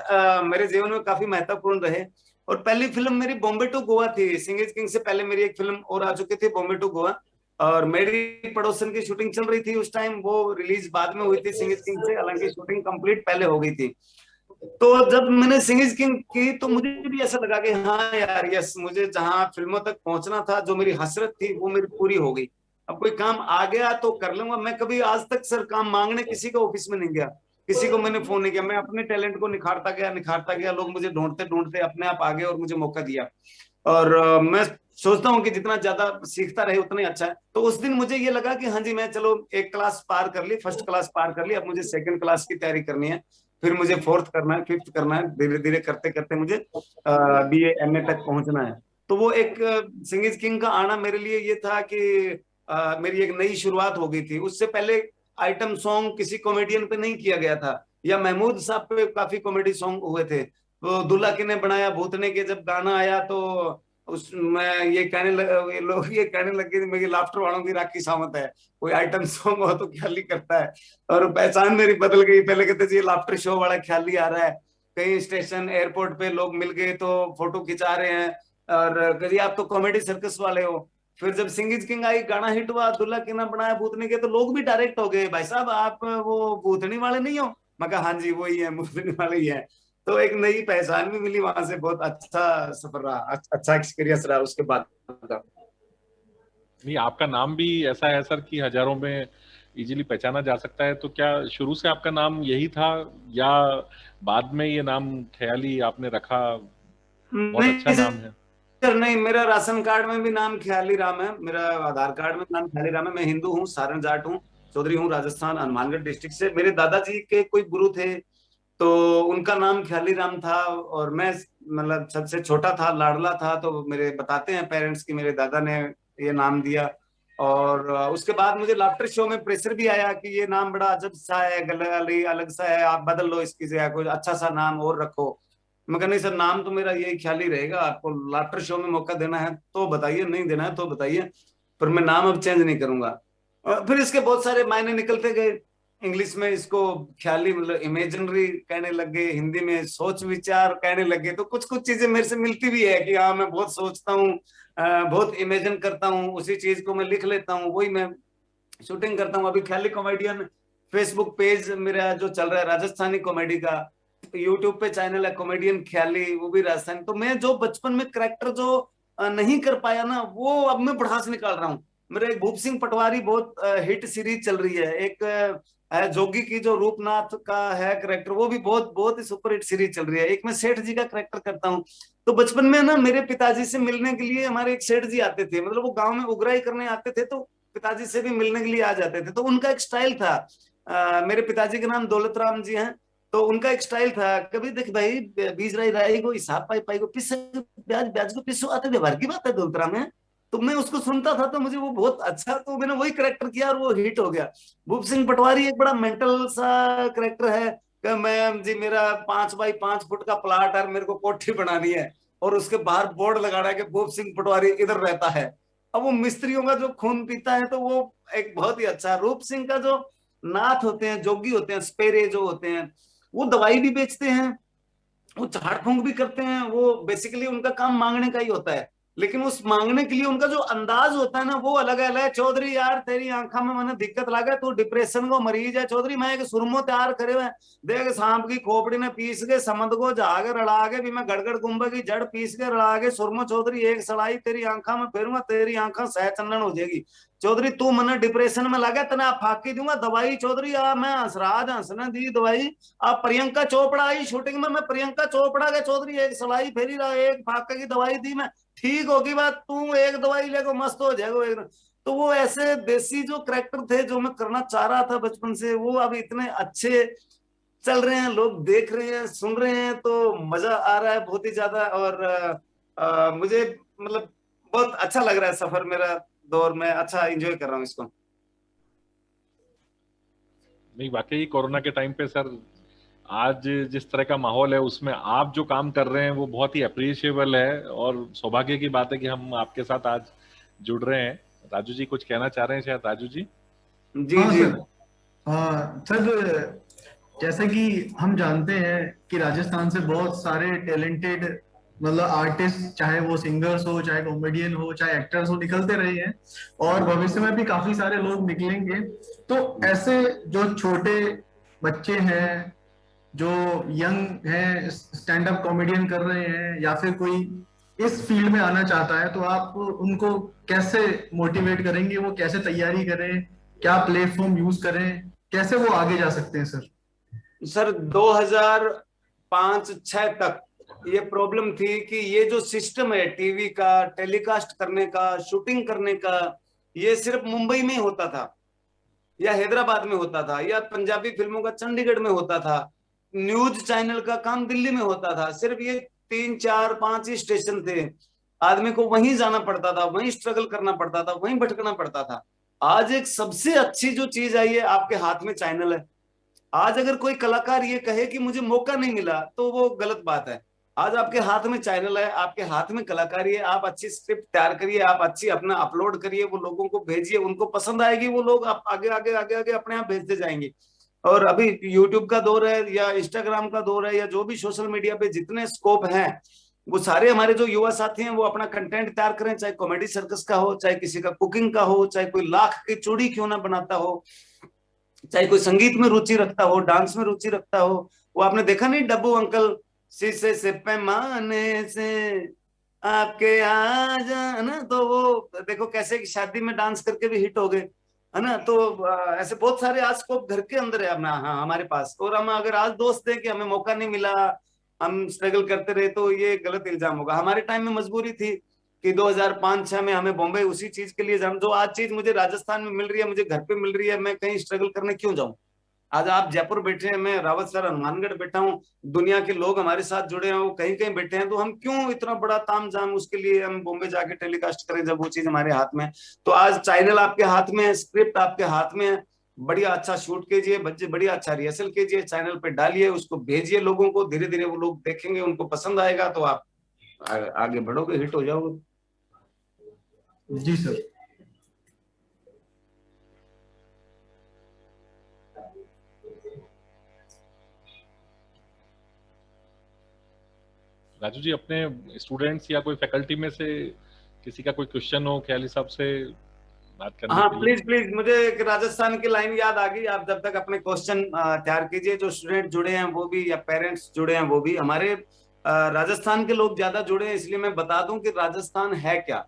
मेरे जीवन में काफी महत्वपूर्ण रहे। और पहली फिल्म मेरी बॉम्बे टू गोवा थी। सिंह इज किंग से पहले मेरी एक फिल्म और आ चुकी थी, बॉम्बे टू गोवा, और मेरी पड़ोसन की शूटिंग चल रही थी उस टाइम, वो रिलीज बाद में हुई थी सिंह इज किंग से, हालांकि शूटिंग कंप्लीट पहले हो गई थी। तो जब मैंने सिंह इज किंग की तो मुझे भी ऐसा लगा कि हाँ यार यस, मुझे जहां फिल्मों तक पहुंचना था, जो मेरी हसरत थी वो मेरी पूरी हो गई। अब कोई काम आ गया तो कर लूंगा। मैं कभी आज तक सर काम मांगने किसी का ऑफिस में नहीं गया, किसी को मैंने फोन नहीं किया, मैं अपने टैलेंट को निखारता गया, लोग मुझे ढूंढते ढूंढते अपने आप आ गए और मुझे मौका दिया। और मैं सोचता हूँ कि जितना ज्यादा सीखता रहे उतना ही अच्छा है। तो उस दिन मुझे ये लगा कि हाँ जी, मैं चलो एक क्लास पार कर ली, फर्स्ट क्लास पार कर ली, अब मुझे सेकंड क्लास की तैयारी करनी है, फिर मुझे फोर्थ करना है, फिफ्थ करना है, धीरे धीरे करते करते मुझे BA MA तक पहुंचना है। तो वो एक सिंह इज किंग का आना मेरे लिए ये था कि मेरी एक नई शुरुआत हो गई थी। उससे पहले आइटम सॉन्ग किसी कॉमेडियन पे नहीं किया गया था, या महमूद साहब पे काफी कॉमेडी सॉन्ग हुए थे। तो दुल्हा किने बनाया भूतने के जब गाना आया तो उसमें ये लोग ये कहने लगे मेरी लाफ्टर वालों की राखी सावंत है, कोई आइटम सॉन्ग हो तो ख्याली करता है। और पहचान मेरी बदल गई, पहले कहते थे ये लाफ्टर शो वाला ख्याली आ रहा है, कहीं स्टेशन एयरपोर्ट पे लोग मिल गए तो फोटो खिंचा रहे हैं, और कभी आप तो कॉमेडी सर्कस वाले हो। फिर जब सिंह इज किंग आई, गाना हिट हुआ, दुल्हा किना बनाया भूतनी के, तो लोग भी डायरेक्ट हो गए, भाई साहब आप वो भूतनी वाले नहीं हो? मैं कहा हाँ जी वही है, भूतनी वाले ही है। तो एक नई पहचान भी मिली वहां से, बहुत अच्छा सफर रहा, अच्छा एक्सपीरियंस रहा उसके बाद का। नहीं, आपका नाम भी ऐसा है सर कि हजारों में इजीली पहचाना जा सकता है, तो क्या शुरू से आपका नाम यही था या बाद में ये नाम ख्याली आपने रखा? बहुत अच्छा नहीं नाम है। सर नहीं, मेरा राशन कार्ड में भी नाम ख्याली राम है, मेरा आधार कार्ड में नाम ख्याली राम है। मैं हिंदू हूँ, सारण जाट हूँ, चौधरी हूँ, राजस्थान हनुमानगढ़ डिस्ट्रिक्ट से। मेरे दादाजी के कोई गुरु थे तो उनका नाम ख्याली राम था, और मैं मतलब सबसे छोटा था, लाडला था, तो मेरे बताते हैं पेरेंट्स की मेरे दादा ने ये नाम दिया। और उसके बाद मुझे लाफ्टर शो में प्रेशर भी आया कि ये नाम बड़ा अजब सा है, अलग सा है, आप बदल लो इसकी जगह, कोई अच्छा सा नाम और रखो। मैं कहा नहीं सर, नाम तो मेरा यही ख्याली रहेगा, आपको लाफ्टर शो में मौका देना है तो बताइए, नहीं देना है तो बताइए, पर मैं नाम अब चेंज नहीं करूंगा। फिर इसके बहुत सारे मायने निकलते गए। इंग्लिश में इसको ख्याली मतलब इमेजिनरी कहने लगे, हिंदी में सोच विचार कहने लगे, तो कुछ कुछ चीजें मेरे से मिलती भी है कि हाँ मैं बहुत सोचता हूँ, बहुत इमेजिन करता हूँ, उसी चीज को मैं लिख लेता हूँ, वही मैं शूटिंग करता हूँ। अभी ख्याली कॉमेडियन फेसबुक पेज मेरा जो चल रहा है राजस्थानी कॉमेडी का, यूट्यूब पे चैनल है कॉमेडियन ख्याली, वो भी राजस्थानी। तो मैं जो बचपन में करेक्टर जो नहीं कर पाया ना, वो अब मैं बढ़ास निकाल रहा हूँ। मेरा एक भूप सिंह पटवारी बहुत हिट सीरीज चल रही है, एक जोगी की जो रूपनाथ का है करेक्टर, वो भी बहुत बहुत ही सुपरहिट सीरीज चल रही है। एक मैं सेठ जी का करेक्टर करता हूँ। तो बचपन में ना मेरे पिताजी से मिलने के लिए हमारे एक सेठ जी आते थे, मतलब वो गांव में उगराई करने आते थे, तो पिताजी से भी मिलने के लिए आ जाते थे। तो उनका एक स्टाइल था, मेरे पिताजी के नाम दौलत राम जी हैं, तो उनका एक स्टाइल था, कभी देख भाई बीज राई राई को हिसाब पाई पाई को पिस ब्याज ब्याज को पिसो आते व्यवहार की बात है दौलत राम है। तो मैं उसको सुनता था तो मुझे वो बहुत अच्छा, तो मैंने वही करेक्टर किया और वो हिट हो गया। भूप सिंह पटवारी एक बड़ा मेंटल सा करेक्टर है कि मैं जी मेरा 5x5 फुट का प्लाट है, मेरे को कोठी बनानी है और उसके बाहर बोर्ड लगाना है कि भूप सिंह पटवारी इधर रहता है। अब वो मिस्त्रियों का जो खून पीता है, तो वो एक बहुत ही अच्छा। रूप सिंह का जो नाथ होते हैं, जोगी होते हैं, स्पेरे जो होते हैं, वो दवाई भी बेचते हैं, वो झाड़ फूंक भी करते हैं, वो बेसिकली उनका काम मांगने का ही होता है। लेकिन उस मांगने के लिए उनका जो अंदाज होता है ना, वो अलग अलग। चौधरी यार तेरी आंखा में मैंने दिक्कत लगा, तू डिप्रेशन को मरीज है चौधरी, मैं एक सुरमो तैयार करे हुए देख सांप की खोपड़ी ने पीस के समंद को जागे रड़ा के भी मैं गड़गड़ गुंबे की जड़ पीस के रड़ा के सुरमो चौधरी एक सड़ाई तेरी आंखा में फेरूंगा, तेरी आंखा सह चंदन हो जाएगी चौधरी, तू मन डिप्रेशन में लगा तेना फाकी दूंगा दवाई चौधरी। आ मैं हंसराज हंसने दी दवाई। अब प्रियंका चोपड़ा आई शूटिंग में, मैं प्रियंका चोपड़ा के चौधरी एक सलाई फेरी रहा, एक फाके की दवाई दी मैं, ठीक होगी बात, तू एक दवाई लेको मस्त हो जाएगा एकदम। तो वो ऐसे देसी जो करेक्टर थे जो मैं करना चाह रहा था बचपन से, वो अब इतने अच्छे चल रहे हैं, लोग देख रहे हैं, सुन रहे हैं, तो मजा आ रहा है बहुत ही ज्यादा। और मुझे मतलब बहुत अच्छा लग रहा है सफर मेरा, दौर में अच्छा एंजॉय कर रहा हूँ इसको। नहीं, वाकई कोरोना के टाइम पे सर, आज जिस तरह का माहौल है उसमें आप जो काम कर रहे हैं वो बहुत ही अप्रिशिएबल है, और सौभाग्य की बात है कि हम आपके साथ आज जुड़ रहे हैं। राजू जी कुछ कहना चाह रहे हैं शायद। राजू जी। जी हाँ जी सर। सर, जैसे कि हम जानते हैं कि राजस्थान से बहुत सारे टैलेंटेड मतलब आर्टिस्ट, चाहे वो सिंगर्स हो, चाहे कॉमेडियन हो, चाहे एक्टर्स हो, निकलते रहे हैं और भविष्य में भी काफी सारे लोग निकलेंगे। तो ऐसे जो छोटे बच्चे हैं, जो यंग हैं, स्टैंड अप कॉमेडियन कर रहे हैं, या फिर कोई इस फील्ड में आना चाहता है, तो आप उनको कैसे मोटिवेट करेंगे? वो कैसे तैयारी करें? क्या प्लेटफॉर्म यूज करें? कैसे वो आगे जा सकते हैं सर? सर 2005-6 तक ये प्रॉब्लम थी कि ये जो सिस्टम है टीवी का टेलीकास्ट करने का, शूटिंग करने का, ये सिर्फ मुंबई में होता था या हैदराबाद में होता था, या पंजाबी फिल्मों का चंडीगढ़ में होता था, न्यूज चैनल का काम दिल्ली में होता था। सिर्फ ये 3 4 5 ही स्टेशन थे, आदमी को वहीं जाना पड़ता था, वहीं स्ट्रगल करना पड़ता था, वहीं भटकना पड़ता था। आज एक सबसे अच्छी जो चीज आई है, आपके हाथ में चैनल है। आज अगर कोई कलाकार ये कहे कि मुझे मौका नहीं मिला, तो वो गलत बात है। आज आपके हाथ में चैनल है, आपके हाथ में कलाकारी है, आप अच्छी स्क्रिप्ट तैयार करिए, आप अच्छी अपना अपलोड करिए, वो लोगों को भेजिए, उनको पसंद आएगी, वो लोग आप आगे आगे आगे आगे अपने आप भेजते जाएंगे। और अभी यूट्यूब का दौर है या इंस्टाग्राम का दौर है, या जो भी सोशल मीडिया पे जितने स्कोप हैं, वो सारे हमारे जो युवा साथी हैं वो अपना कंटेंट तैयार करें, चाहे कॉमेडी सर्कस का हो, चाहे किसी का कुकिंग का हो, चाहे कोई लाख की चूड़ी क्यों ना बनाता हो, चाहे कोई संगीत में रुचि रखता हो, डांस में रुचि रखता हो। वो आपने देखा नहीं डब्बू अंकल, शीशे से पैमाने से आपके आ जाना, तो वो देखो कैसे कि शादी में डांस करके भी हिट हो गए, है ना। तो ऐसे बहुत सारे आज स्कोप घर के अंदर है अपना, हाँ हमारे पास। और हम अगर आज दोस्त हैं कि हमें मौका नहीं मिला, हम स्ट्रगल करते रहे, तो ये गलत इल्जाम होगा। हमारे टाइम में मजबूरी थी कि 2005-6 में हमें बॉम्बे उसी चीज के लिए जाना, जो आज चीज मुझे राजस्थान में मिल रही है, मुझे घर पे मिल रही है, मैं कहीं स्ट्रगल करने क्यों जाऊं। आज आप जयपुर बैठे हैं, मैं रावत सर हनुमानगढ़ बैठा हूँ, दुनिया के लोग हमारे साथ जुड़े हैं, वो कहीं कहीं बैठे हैं, तो हम क्यों इतना बड़ा तामझाम उसके लिए हम बॉम्बे जाके टेलीकास्ट करें जब वो चीज हमारे हाथ में। तो आज चैनल आपके हाथ में है, स्क्रिप्ट आपके हाथ में है, बढ़िया अच्छा शूट कीजिए, बच्चे बढ़िया अच्छा रिहर्सल कीजिए, चैनल पे डालिए, उसको भेजिए लोगों को, धीरे धीरे वो लोग देखेंगे, उनको पसंद आएगा, तो आप आगे बढ़ोगे, हिट हो जाओगे। जी सर। राजू जी, अपने स्टूडेंट्स या कोई फैकल्टी में से किसी का कोई क्वेश्चन हो ख्याली साहब से बात करने हाँ के लिए? प्लीज प्लीज, मुझे एक राजस्थान की लाइन याद आ गई। आप जब तक अपने क्वेश्चन तैयार कीजिए, जो स्टूडेंट जुड़े हैं वो भी, या पेरेंट्स जुड़े हैं वो भी, हमारे राजस्थान के लोग ज्यादा जुड़े हैं, इसलिए मैं बता दूं कि राजस्थान है क्या।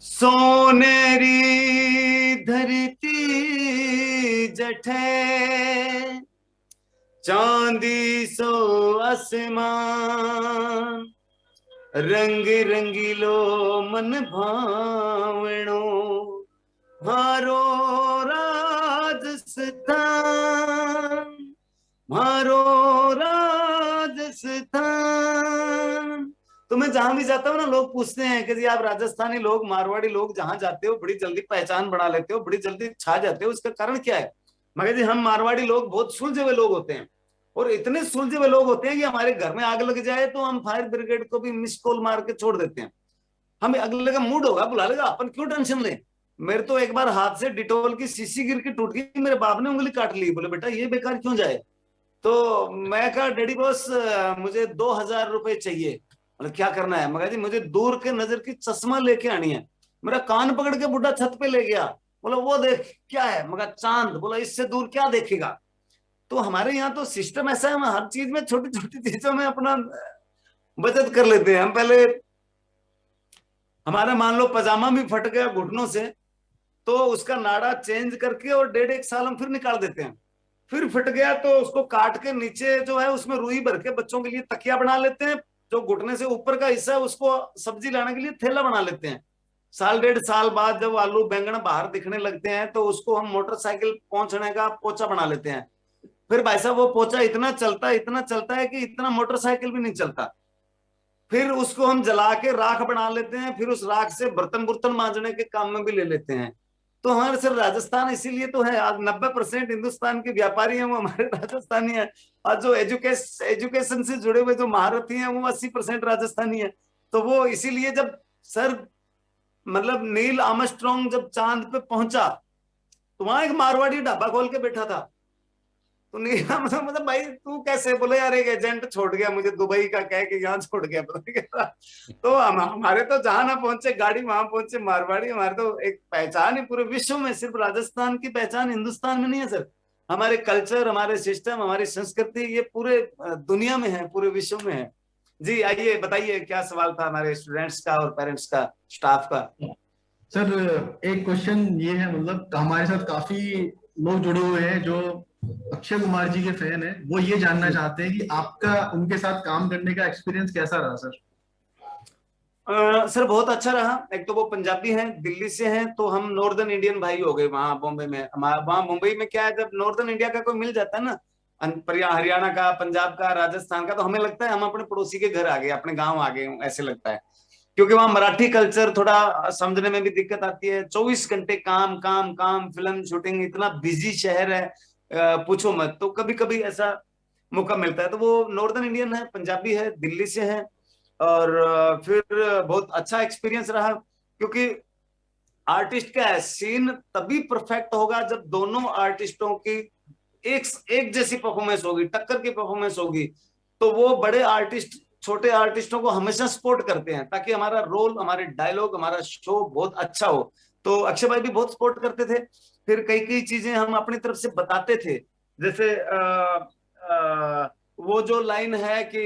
सोनेरी धरती जठे, चांदी सो आसमान, रंग रंगीलो मन भावणो, मारो राजस्थान, मारो राजस्थान। तो मैं जहां भी जाता हूँ ना, लोग पूछते हैं कि जी आप राजस्थानी लोग, मारवाड़ी लोग जहां जाते हो बड़ी जल्दी पहचान बना लेते हो, बड़ी जल्दी छा जाते हो, इसका कारण क्या है? मगर जी हम मारवाड़ी लोग बहुत सुलझे हुए लोग होते हैं, और इतने सुलझे हुए लोग होते हैं कि हमारे घर में आग लग जाए तो हम फायर ब्रिगेड को भी मिस कॉल मार के छोड़ देते हैं। हमें अगले का मूड होगा बुला लेगा, अपन क्यों टेंशन लें। मेरे तो एक बार हाथ से डिटोल की शीशी गिर के टूट गई, मेरे बाप ने उंगली काट ली, बोले बेटा ये बेकार क्यों जाए। तो मैं कहा डैडी बॉस मुझे 2,000 रुपए चाहिए। मतलब क्या करना है? मगर जी मुझे दूर के नजर की चश्मा लेके आनी है। मेरा कान पकड़ के बुढ़ा छत पे ले गया, बोला वो देख क्या है, मगर चांद। बोला इससे दूर क्या देखेगा। तो हमारे यहाँ तो सिस्टम ऐसा है, हम हर चीज में छोटी छोटी चीजों में अपना बचत कर लेते हैं। हम पहले, हमारा मान लो पजामा भी फट गया घुटनों से, तो उसका नाड़ा चेंज करके और 1.5-1 साल हम फिर निकाल देते हैं। फिर फट गया तो उसको काट के नीचे जो है उसमें रुई भर के बच्चों के लिए तकिया बना लेते हैं। जो घुटने से ऊपर का हिस्सा है उसको सब्जी लाने के लिए थैला बना लेते हैं। 1.5 साल बाद जब आलू बैंगन बाहर दिखने लगते हैं तो उसको हम मोटरसाइकिल पहुंचने का पोचा बना लेते हैं। फिर भाई साहब वो पोचा इतना चलता है कि इतना मोटरसाइकिल भी नहीं चलता। फिर उसको हम जला के राख बना लेते हैं, फिर उस राख से बर्तन बुर्तन मांजने के काम में भी ले लेते हैं। तो हमारे सिर्फ राजस्थान इसीलिए तो है, आज 90% हिंदुस्तान के व्यापारी हैं वो हमारे राजस्थानी है। और जो एजुकेशन से जुड़े हुए जो महारथी हैं वो 80% राजस्थानी है। तो वो इसीलिए जब सर मतलब नील आर्मस्ट्रॉन्ग जब चांद पे पहुंचा तो वहां एक मारवाड़ी ढाबा खोल के बैठा था। तो नहीं मतलब भाई तू कैसे? बोले यार एक एजेंट छोड़ गया मुझे दुबई का, कह के यहाँ छोड़ गया। तो हमारे तो जहां ना पहुंचे गाड़ी वहां पहुंचे मारवाड़ी। हमारे तो एक पहचान ही पूरे विश्व में, सिर्फ राजस्थान की पहचान हिंदुस्तान में नहीं है सर। हमारे कल्चर, हमारे सिस्टम, हमारी संस्कृति ये पूरे दुनिया में है, पूरे विश्व में है। जी आइए बताइए क्या सवाल था हमारे स्टूडेंट्स का और पेरेंट्स का, स्टाफ का। सर एक क्वेश्चन ये है, मतलब हमारे साथ काफी लोग जुड़े हुए हैं जो अक्षय कुमार जी के फैन है, वो ये जानना चाहते हैं कि आपका उनके साथ काम करने का एक्सपीरियंस कैसा रहा सर? सर बहुत अच्छा रहा। एक तो वो पंजाबी हैं, दिल्ली से हैं, तो हम नॉर्दर्न इंडियन भाई हो गए वहां बॉम्बे में। वहां मुंबई में क्या है, जब नॉर्दर्न इंडिया का कोई मिल जाता है ना, हरियाणा का, पंजाब का, राजस्थान का, तो हमें लगता है हम अपने पड़ोसी के घर आ गए, अपने गांव आ गए, ऐसे लगता है। क्योंकि वहां मराठी कल्चर थोड़ा समझने में भी दिक्कत आती है। 24 घंटे काम काम काम, फिल्म शूटिंग, इतना बिजी शहर है पूछो मत। तो कभी कभी ऐसा मौका मिलता है। तो वो नॉर्दर्न इंडियन है, पंजाबी है, दिल्ली से है। और फिर बहुत अच्छा एक्सपीरियंस रहा। क्योंकि आर्टिस्ट का है, सीन तभी परफेक्ट होगा जब दोनों आर्टिस्टों की एक जैसी परफॉर्मेंस होगी, टक्कर की परफॉर्मेंस होगी। तो वो बड़े आर्टिस्ट छोटे आर्टिस्टों को हमेशा सपोर्ट करते हैं ताकि हमारा रोल, हमारे डायलॉग, हमारा शो बहुत अच्छा हो। तो अक्षय भाई भी बहुत सपोर्ट करते थे। फिर कई कई चीजें हम अपनी तरफ से बताते थे। जैसे वो जो लाइन है कि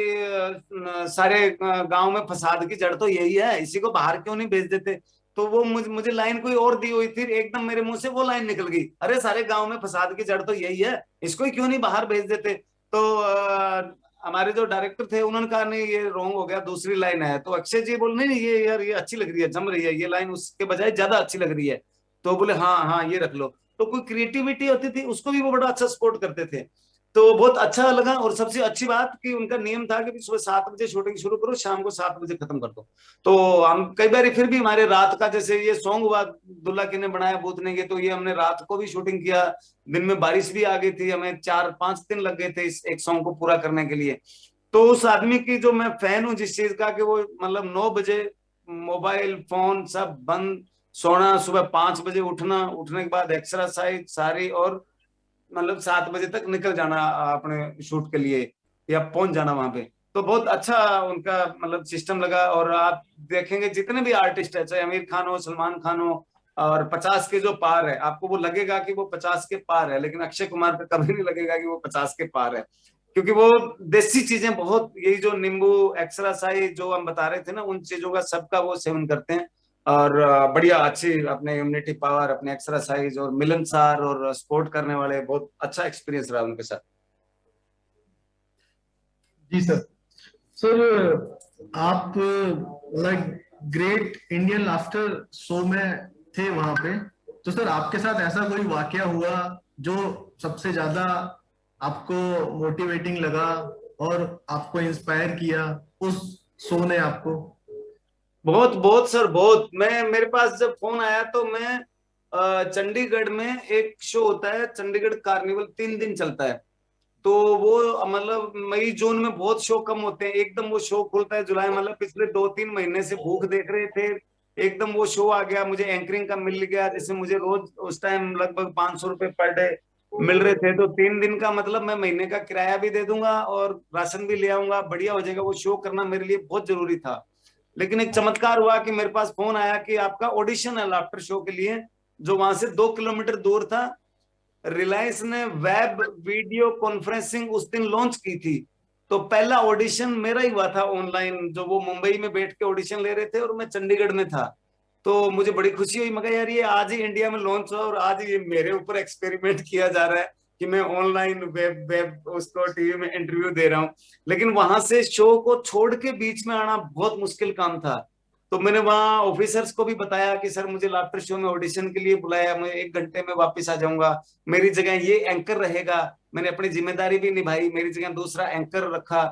सारे गांव में फसाद की जड़ तो यही है, इसी को बाहर क्यों नहीं भेज देते। तो वो मुझे लाइन कोई और दी हुई थी, एकदम मेरे मुंह से वो लाइन निकल गई, अरे सारे गांव में फसाद की जड़ तो यही है, इसको ही क्यों नहीं बाहर भेज देते। तो हमारे जो डायरेक्टर थे उन्होंने कहा नहीं ये रॉन्ग हो गया, दूसरी लाइन है। तो अक्षय जी बोले नहीं ये यार ये अच्छी लग रही है, जम रही है, ये लाइन उसके बजाय ज्यादा अच्छी लग रही है। तो बोले हाँ हाँ ये रख लो। तो कोई क्रिएटिविटी होती थी उसको भी वो बड़ा अच्छा सपोर्ट करते थे। तो बहुत अच्छा लगा। और सबसे अच्छी बात कि उनका नियम था कि सुबह 7 बजे शूटिंग शुरू करो, शाम को 7 बजे खत्म कर दो। तो हम कई बार फिर भी हमारे रात का, जैसे ये सॉन्ग हुआ दुल्ला की ने बनाया भूतने के, तो ये हमने रात को भी शूटिंग किया। दिन में बारिश भी आ गई थी, हमें 4-5 दिन लग गए थे इस एक सॉन्ग को पूरा करने के लिए। तो उस आदमी की जो मैं फैन हूँ जिस चीज का, कि वो मतलब 9 बजे मोबाइल फोन सब बंद, सोना, सुबह 5 बजे उठना, उठने के बाद एक्सरसाइज सारी, और मतलब 7 बजे तक निकल जाना अपने शूट के लिए या पहुंच जाना वहां पे। तो बहुत अच्छा उनका मतलब सिस्टम लगा। और आप देखेंगे जितने भी आर्टिस्ट है, चाहे आमिर खान हो, सलमान खान हो, और 50 के जो पार है, आपको वो लगेगा कि वो 50 के पार है, लेकिन अक्षय कुमार पे कभी नहीं लगेगा कि वो 50 के पार है। क्योंकि वो देसी चीजें बहुत, यही जो नींबू एक्सरसाइज जो हम बता रहे थे ना, उन चीजों का सबका वो सेवन करते हैं। और बढ़िया अच्छी अपने इम्यूनिटी पावर, अपने एक्सरसाइज और मिलनसार और स्पोर्ट करने वाले, बहुत अच्छा एक्सपीरियंस रहा उनके साथ। जी सर। सर आप like great Indian laughter show में थे वहां पे, तो सर आपके साथ ऐसा कोई वाकया हुआ जो सबसे ज्यादा आपको मोटिवेटिंग लगा और आपको इंस्पायर किया उस शो ने आपको? बहुत बहुत सर, बहुत। मैं, मेरे पास जब फोन आया तो मैं चंडीगढ़ में एक शो होता है, चंडीगढ़ कार्निवल 3 दिन चलता है। तो वो मतलब मई जून में बहुत शो कम होते हैं, एकदम वो शो खुलता है जुलाई, मतलब पिछले 2-3 महीने से भूख देख रहे थे, एकदम वो शो आ गया, मुझे एंकरिंग का मिल गया, जैसे मुझे रोज उस टाइम लगभग 500 रुपए पर डे मिल रहे थे। तो 3 दिन का मतलब मैं महीने का किराया भी दे दूंगा और राशन भी ले आऊंगा, बढ़िया हो जाएगा। वो शो करना मेरे लिए बहुत जरूरी था। लेकिन एक चमत्कार हुआ कि मेरे पास फोन आया कि आपका ऑडिशन है लाफ्टर शो के लिए, जो वहां से 2 किलोमीटर दूर था। रिलायंस ने वेब वीडियो कॉन्फ्रेंसिंग उस दिन लॉन्च की थी, तो पहला ऑडिशन मेरा ही हुआ था ऑनलाइन, जो वो मुंबई में बैठ के ऑडिशन ले रहे थे और मैं चंडीगढ़ में था। तो मुझे बड़ी खुशी हुई, मगर यार ये आज ही इंडिया में लॉन्च हुआ और आज ये मेरे ऊपर एक्सपेरिमेंट किया जा रहा है कि मैं ऑनलाइन वेब वेब उसको टीवी में इंटरव्यू दे रहा हूँ। लेकिन वहां से शो को छोड़ के बीच में आना बहुत मुश्किल काम था। तो मैंने वहाँ ऑफिसर्स को भी बताया कि सर मुझे लाफ्टर शो में ऑडिशन के लिए बुलाया, मैं 1 घंटे में वापस आ जाऊंगा, मेरी जगह ये एंकर रहेगा। मैंने अपनी जिम्मेदारी भी निभाई, मेरी जगह दूसरा एंकर रखा।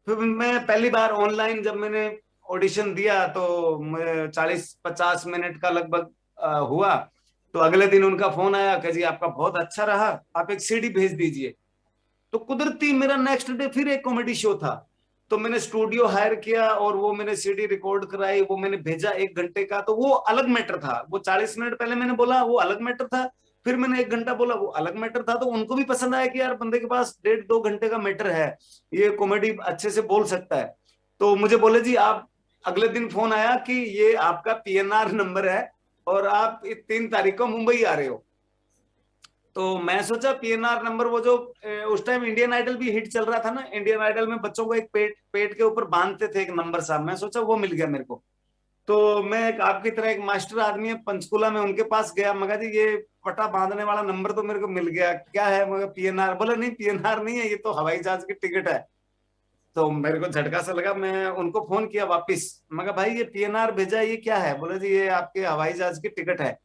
फिर मैं पहली बार ऑनलाइन जब मैंने ऑडिशन दिया तो मैं 40-50 मिनट का लगभग हुआ। तो अगले दिन उनका फोन आया कि जी आपका बहुत अच्छा रहा, आप एक सीडी भेज दीजिए। तो कुदरती मेरा नेक्स्ट डे फिर एक कॉमेडी शो था। तो मैंने स्टूडियो हायर किया और वो मैंने सीडी रिकॉर्ड कराई, वो मैंने भेजा 1 घंटे का। तो वो अलग मैटर था, वो 40 मिनट पहले मैंने बोला वो अलग मैटर था, फिर मैंने 1 घंटा बोला वो अलग मैटर था। तो उनको भी पसंद आया कि यार बंदे के पास 1.5-2 घंटे का मैटर है, ये कॉमेडी अच्छे से बोल सकता है। तो मुझे बोले जी आप, अगले दिन फोन आया कि ये आपका पीएनआर नंबर है और आप 3 तारीख को मुंबई आ रहे हो। तो मैं सोचा पीएनआर नंबर, वो जो उस टाइम इंडियन आइडल भी हिट चल रहा था ना, इंडियन आइडल में बच्चों को एक पेट पेट के ऊपर बांधते थे एक नंबर साहब, मैं सोचा वो मिल गया मेरे को। तो मैं एक आपकी तरह एक मास्टर आदमी है पंचकुला में, उनके पास गया, मगर जी ये पटा बांधने वाला नंबर तो मेरे को मिल गया, क्या है? मगर पीएनआर। बोले नहीं पीएनआर नहीं है, ये तो हवाई जहाज की टिकट है। तो मेरे को झटका सा लगा, मैं उनको फोन किया वापिस, मगर भाई ये पीएनआर भेजा है, ये क्या है? बोले जी ये आपके हवाई जहाज की टिकट है,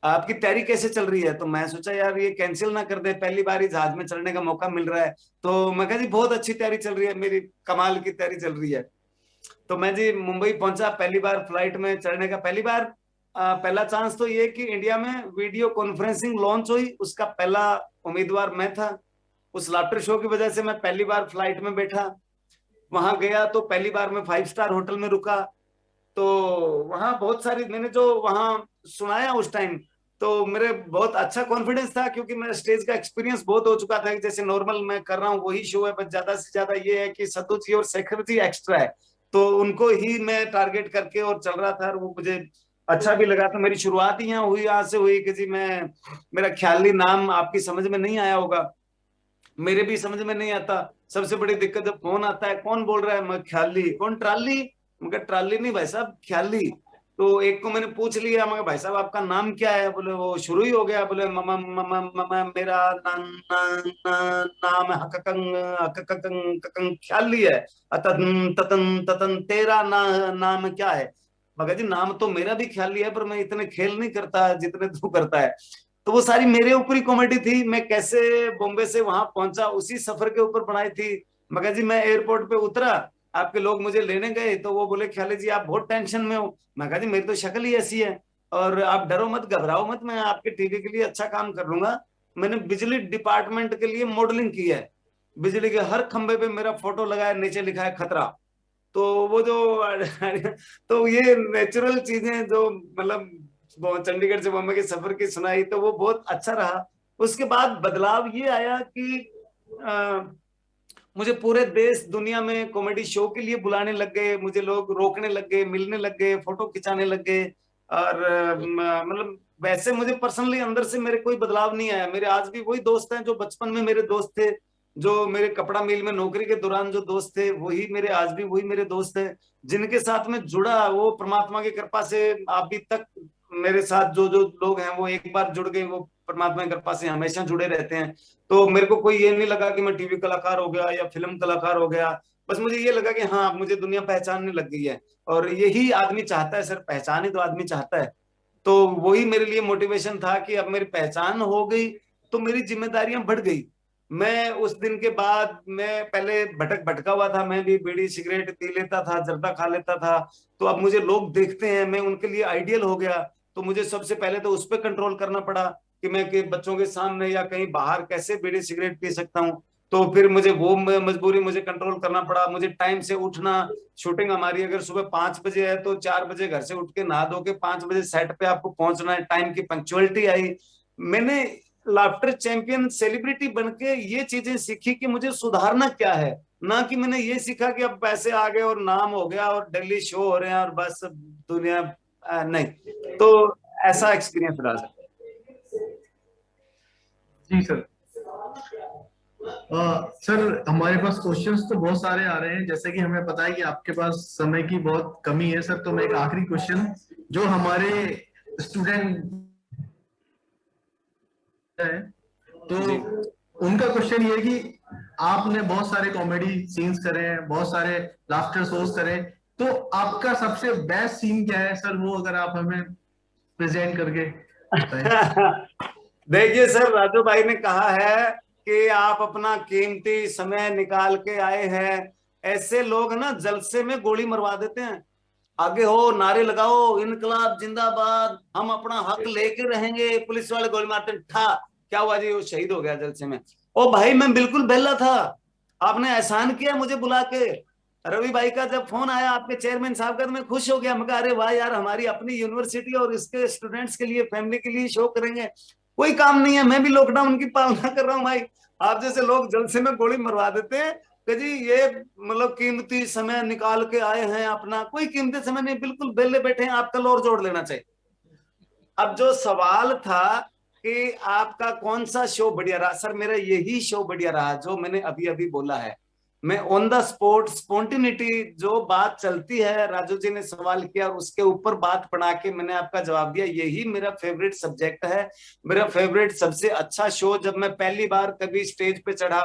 आपकी तैयारी कैसे चल रही है? तो मैं सोचा यार ये कैंसिल ना कर दे, पहली बार ही जहाज में चढ़ने का मौका मिल रहा है। तो मैं कहा जी बहुत अच्छी तैयारी चल रही है मेरी, कमाल की तैयारी चल रही है। तो मैं जी मुंबई पहुंचा, पहली बार फ्लाइट में चढ़ने का, पहली बार पहला चांस तो ये कि इंडिया में वीडियो कॉन्फ्रेंसिंग लॉन्च हुई, उसका पहला उम्मीदवार मैं था। उस लाफ्टर शो की वजह से मैं पहली बार फ्लाइट में बैठा, वहां गया तो पहली बार मैं 5 स्टार होटल में रुका। तो वहां बहुत सारी मैंने जो वहां सुनाया उस टाइम, तो मेरे बहुत अच्छा कॉन्फिडेंस था, क्योंकि मेरा स्टेज का एक्सपीरियंस बहुत हो चुका था कि जैसे नॉर्मल मैं कर रहा हूँ वही शो है, बस ज्यादा से ज्यादा ये है कि सत्तू जी और शेखर जी एक्स्ट्रा है, तो उनको ही मैं टारगेट करके और चल रहा था, और वो मुझे अच्छा भी लगा। तो मेरी शुरुआत ही यहाँ हुई, यहाँ से हुई कि जी मैं, मेरा ख्याली नाम आपकी समझ में नहीं आया होगा, मेरे भी समझ में नहीं आता। सबसे बड़ी दिक्कत जब फोन आता है, कौन बोल रहा है? मैं ख्याली। कौन? ट्राली? मगर ट्राली नहीं भाई साहब, ख्याली। तो एक को मैंने पूछ लिया, मगर भाई साहब आपका नाम क्या है? बोले वो शुरू ही हो गया, बोले ममा ममा ममा मेरा नाम हककंग हककंग ककंग ख्याली है, अतन ततन ततन तेरा नाम क्या है? मगर जी नाम तो मेरा भी ख्याली है, पर मैं इतने खेल नहीं करता जितने तू करता है। तो वो सारी मेरे ऊपर ही कॉमेडी थी, मैं कैसे बॉम्बे से वहां पहुंचा उसी सफर के ऊपर बनाई थी। मगर जी मैं एयरपोर्ट पे उतरा, आपके लोग मुझे लेने गए, तो वो बोले ख्याली जी आप बहुत टेंशन में हो। मैं कहा जी मेरी तो शक्ल ही ऐसी है, और आप डरो मत, घबराओ मत, मैं आपके टीवी के लिए अच्छा काम कर लूंगा। मैंने बिजली डिपार्टमेंट के लिए मॉडलिंग की है, बिजली के हर खंबे पे मेरा फोटो लगा है, नीचे लिखा है खतरा। तो वो जो तो ये नेचुरल चीजें जो मतलब चंडीगढ़ से बॉम्बे के सफर की सुनाई, तो वो बहुत अच्छा रहा। उसके बाद बदलाव ये आया कि मुझे पूरे देश दुनिया में कॉमेडी शो के लिए बुलाने लग गए, मुझे लोग रोकने लग गए, मिलने लग गए, फोटो खिंचाने लग गए। और मतलब वैसे मुझे पर्सनली अंदर से मेरे कोई बदलाव नहीं आया, मेरे आज भी वही दोस्त हैं जो बचपन में मेरे दोस्त थे, जो मेरे कपड़ा मिल में नौकरी के दौरान जो दोस्त थे वही मेरे आज भी वही मेरे दोस्त है, जिनके साथ में जुड़ा वो परमात्मा की कृपा से अभी तक मेरे साथ जो जो लोग हैं वो एक बार जुड़ गए वो परमात्मा की कृपा से हमेशा जुड़े रहते हैं। तो मेरे को कोई ये नहीं लगा कि मैं टीवी कलाकार हो गया या फिल्म कलाकार हो गया, बस मुझे ये लगा कि हाँ मुझे दुनिया पहचानने लग गई है, और यही आदमी चाहता है सर, पहचान ही तो आदमी चाहता है। तो वही मेरे लिए मोटिवेशन था कि अब मेरी पहचान हो गई तो मेरी जिम्मेदारियां बढ़ गई। मैं उस दिन के बाद, मैं पहले भटका हुआ था, मैं भी बीड़ी सिगरेट पी लेता था, जर्दा खा लेता था, तो अब मुझे लोग देखते हैं, मैं उनके लिए आइडियल हो गया। तो मुझे सबसे पहले तो उस पर कंट्रोल करना पड़ा कि मैं के बच्चों के सामने या कहीं बाहर कैसे बीड़ी सिगरेट पी सकता हूँ। तो फिर मुझे वो मजबूरी मुझे कंट्रोल करना पड़ा। मुझे टाइम से उठना, शूटिंग हमारी अगर सुबह 5 बजे है तो 4 बजे घर से उठ के नहा धो के 5 बजे सेट पे आपको पहुंचना है, टाइम की पंक्चुअलिटी आई। मैंने लाफ्टर चैंपियन सेलिब्रिटी बनके ये चीजें सीखी कि मुझे सुधारना क्या है, ना कि मैंने ये सीखा कि अब पैसे आ गए और नाम हो गया और दिल्ली शो हो रहे हैं और बस दुनिया नहीं। तो ऐसा एक्सपीरियंस रहा सर। जी सर। सर हमारे पास क्वेश्चंस तो बहुत सारे आ रहे हैं, जैसे कि हमें पता है कि आपके पास समय की बहुत कमी है सर, तो मैं एक आखिरी क्वेश्चन जो हमारे स्टूडेंट है तो उनका क्वेश्चन ये है कि आपने बहुत सारे कॉमेडी सीन्स करे हैं, बहुत सारे लाफ्टर शोज करे, तो आपका सबसे बेस्ट सीन क्या है सर, वो अगर आप हमें प्रेजेंट करके बताएं। देखिए सर, राजू भाई ने कहा है कि आप अपना कीमती समय निकाल के आए हैं, ऐसे लोग ना जलसे में गोली मरवा देते हैं। आगे हो, नारे लगाओ, इनकलाब जिंदाबाद, हम अपना हक लेके रहेंगे, पुलिस वाले गोली मारते हैं, ठा क्या हुआ जी, वो शहीद हो गया जलसे में। ओ भाई मैं बिल्कुल बेला था, आपने एहसान किया मुझे बुला के। रवि भाई का जब फोन आया आपके चेयरमैन साहब का तो मैं खुश हो गया, मैं कहा अरे वाह यार, हमारी अपनी यूनिवर्सिटी और इसके स्टूडेंट्स के लिए, फैमिली के लिए शो करेंगे। कोई काम नहीं है, मैं भी लॉकडाउन की पालना कर रहा हूँ भाई। आप जैसे लोग जलसे में गोली मरवा देते हैं कि जी ये मतलब कीमती समय निकाल के आए हैं अपना, कोई कीमती समय नहीं, बिल्कुल बेले बैठे हैं, आप कल और जोड़ लेना चाहिए। अब जो सवाल था कि आपका कौन सा शो बढ़िया रहा, सर मेरा यही शो बढ़िया रहा जो मैंने अभी अभी बोला है। मैं ऑन द स्पॉट स्पॉन्टिनिटी, जो बात चलती है, राजू जी ने सवाल किया उसके ऊपर बात बना के मैंने आपका जवाब दिया, यही मेरा फेवरेट सब्जेक्ट है। मेरा फेवरेट सबसे अच्छा शो, जब मैं पहली बार कभी स्टेज पे चढ़ा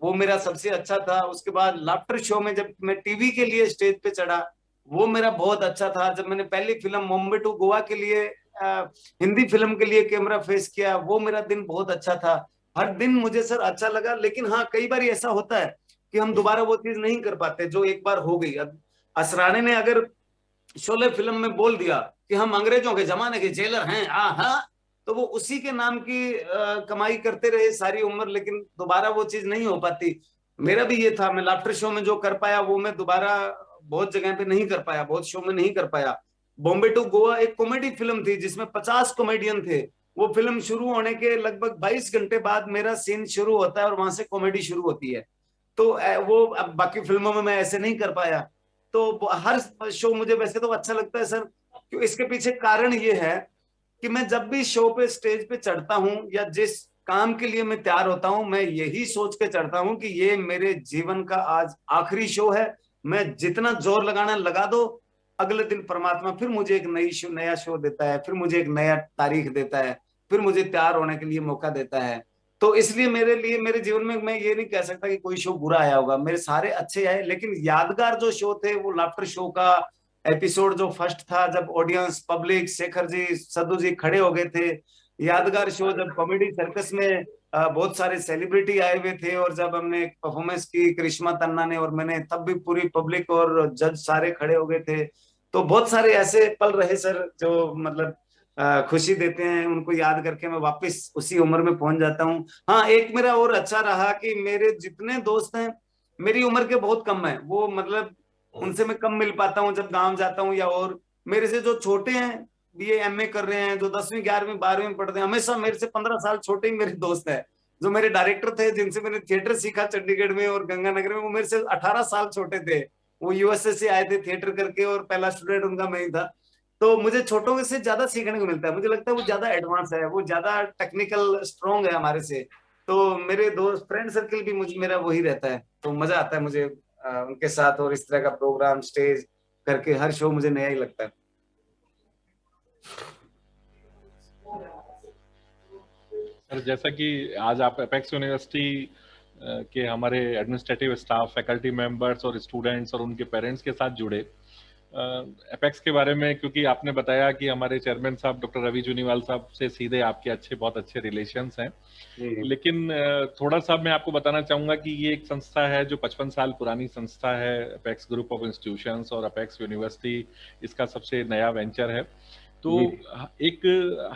वो मेरा सबसे अच्छा था। उसके बाद लाफ्टर शो में जब मैं टीवी के लिए स्टेज पे चढ़ा वो मेरा बहुत अच्छा था। जब मैंने पहली फिल्म बॉम्बे टू गोवा के लिए हिंदी फिल्म के लिए कैमरा फेस किया वो मेरा दिन बहुत अच्छा था। हर दिन मुझे सर अच्छा लगा, लेकिन हाँ कई बार ऐसा होता है कि हम दोबारा वो चीज नहीं कर पाते जो एक बार हो गई। अब असराने ने अगर शोले फिल्म में बोल दिया कि हम अंग्रेजों के जमाने के जेलर हैं, हाँ, तो वो उसी के नाम की कमाई करते रहे सारी उम्र, लेकिन दोबारा वो चीज नहीं हो पाती। मेरा भी ये था, मैं लाफ्टर शो में जो कर पाया वो मैं दोबारा बहुत जगह पे नहीं कर पाया, बहुत शो में नहीं कर पाया। बॉम्बे टू गोवा एक कॉमेडी फिल्म थी जिसमें 50 कॉमेडियन थे। वो फिल्म शुरू होने के लगभग 22 घंटे बाद मेरा सीन शुरू होता है और वहां से कॉमेडी शुरू होती है। तो वो अब बाकी फिल्मों में मैं ऐसे नहीं कर पाया। तो हर शो मुझे वैसे तो अच्छा लगता है सर, क्यों, इसके पीछे कारण ये है कि मैं जब भी शो पे स्टेज पे चढ़ता हूँ या जिस काम के लिए मैं तैयार होता हूँ मैं यही सोच के चढ़ता हूँ कि ये मेरे जीवन का आज आखिरी शो है। मैं जितना जोर लगाना लगा दो, अगले दिन परमात्मा फिर मुझे एक नया शो देता है, फिर मुझे एक नया तारीख देता है, फिर मुझे तैयार होने के लिए मौका देता है। तो इसलिए मेरे लिए, मेरे जीवन में मैं ये नहीं कह सकता कि कोई शो बुरा आया होगा, मेरे सारे अच्छे आए, लेकिन यादगार जो शो थे वो लाफ्टर शो का एपिसोड जो फर्स्ट था, जब ऑडियंस पब्लिक शेखर जी सद्दू जी खड़े हो गए थे। यादगार शो जब कॉमेडी सर्कस में बहुत सारे सेलिब्रिटी आए हुए थे और जब हमने परफॉर्मेंस की करिश्मा तन्ना ने और मैंने, तब भी पूरी पब्लिक और जज सारे खड़े हो गए थे। तो बहुत सारे ऐसे पल रहे सर जो मतलब खुशी देते हैं, उनको याद करके मैं वापस उसी उम्र में पहुंच जाता हूँ। हाँ एक मेरा और अच्छा रहा कि मेरे जितने दोस्त हैं मेरी उम्र के बहुत कम है, वो मतलब उनसे मैं कम मिल पाता हूँ जब गांव जाता हूँ, या और मेरे से जो छोटे हैं बीए एमए कर रहे हैं, जो 10वीं 11वीं 12वीं में पढ़ते हैं, हमेशा मेरे से 15 साल छोटे ही मेरे दोस्त हैं। जो मेरे डायरेक्टर थे जिनसे मैंने थिएटर सीखा चंडीगढ़ में और गंगानगर में, वो मेरे से 18 साल छोटे थे। वो यूएसए से आए थे थिएटर करके और पहला स्टूडेंट उनका मैं ही था। तो मुझे छोटों से ज्यादा सीखने को मिलता है, मुझे लगता है वो ज्यादा एडवांस है, वो ज्यादा टेक्निकल स्ट्रॉन्ग है हमारे से। तो मेरे दोस्त फ्रेंड सर्कल भी मुझे मेरा वही रहता है, तो मजा आता है मुझे उनके साथ, और इस तरह का प्रोग्राम स्टेज करके हर शो मुझे नया ही लगता है। सर जैसा कि आज आप एपेक्स यूनिवर्सिटी के हमारे एडमिनिस्ट्रेटिव स्टाफ, फैकल्टी मेंबर्स और स्टूडेंट्स और उनके पेरेंट्स के साथ जुड़े, एपेक्स के बारे में, क्योंकि आपने बताया कि हमारे चेयरमैन साहब डॉक्टर रवि जूनीवाल साहब से सीधे आपके बहुत अच्छे रिलेशंस हैं, लेकिन थोड़ा सा मैं आपको बताना चाहूंगा कि ये एक संस्था है जो 55 साल पुरानी संस्था है, एपेक्स ग्रुप ऑफ इंस्टीट्यूशंस, और एपेक्स यूनिवर्सिटी इसका सबसे नया वेंचर है। तो एक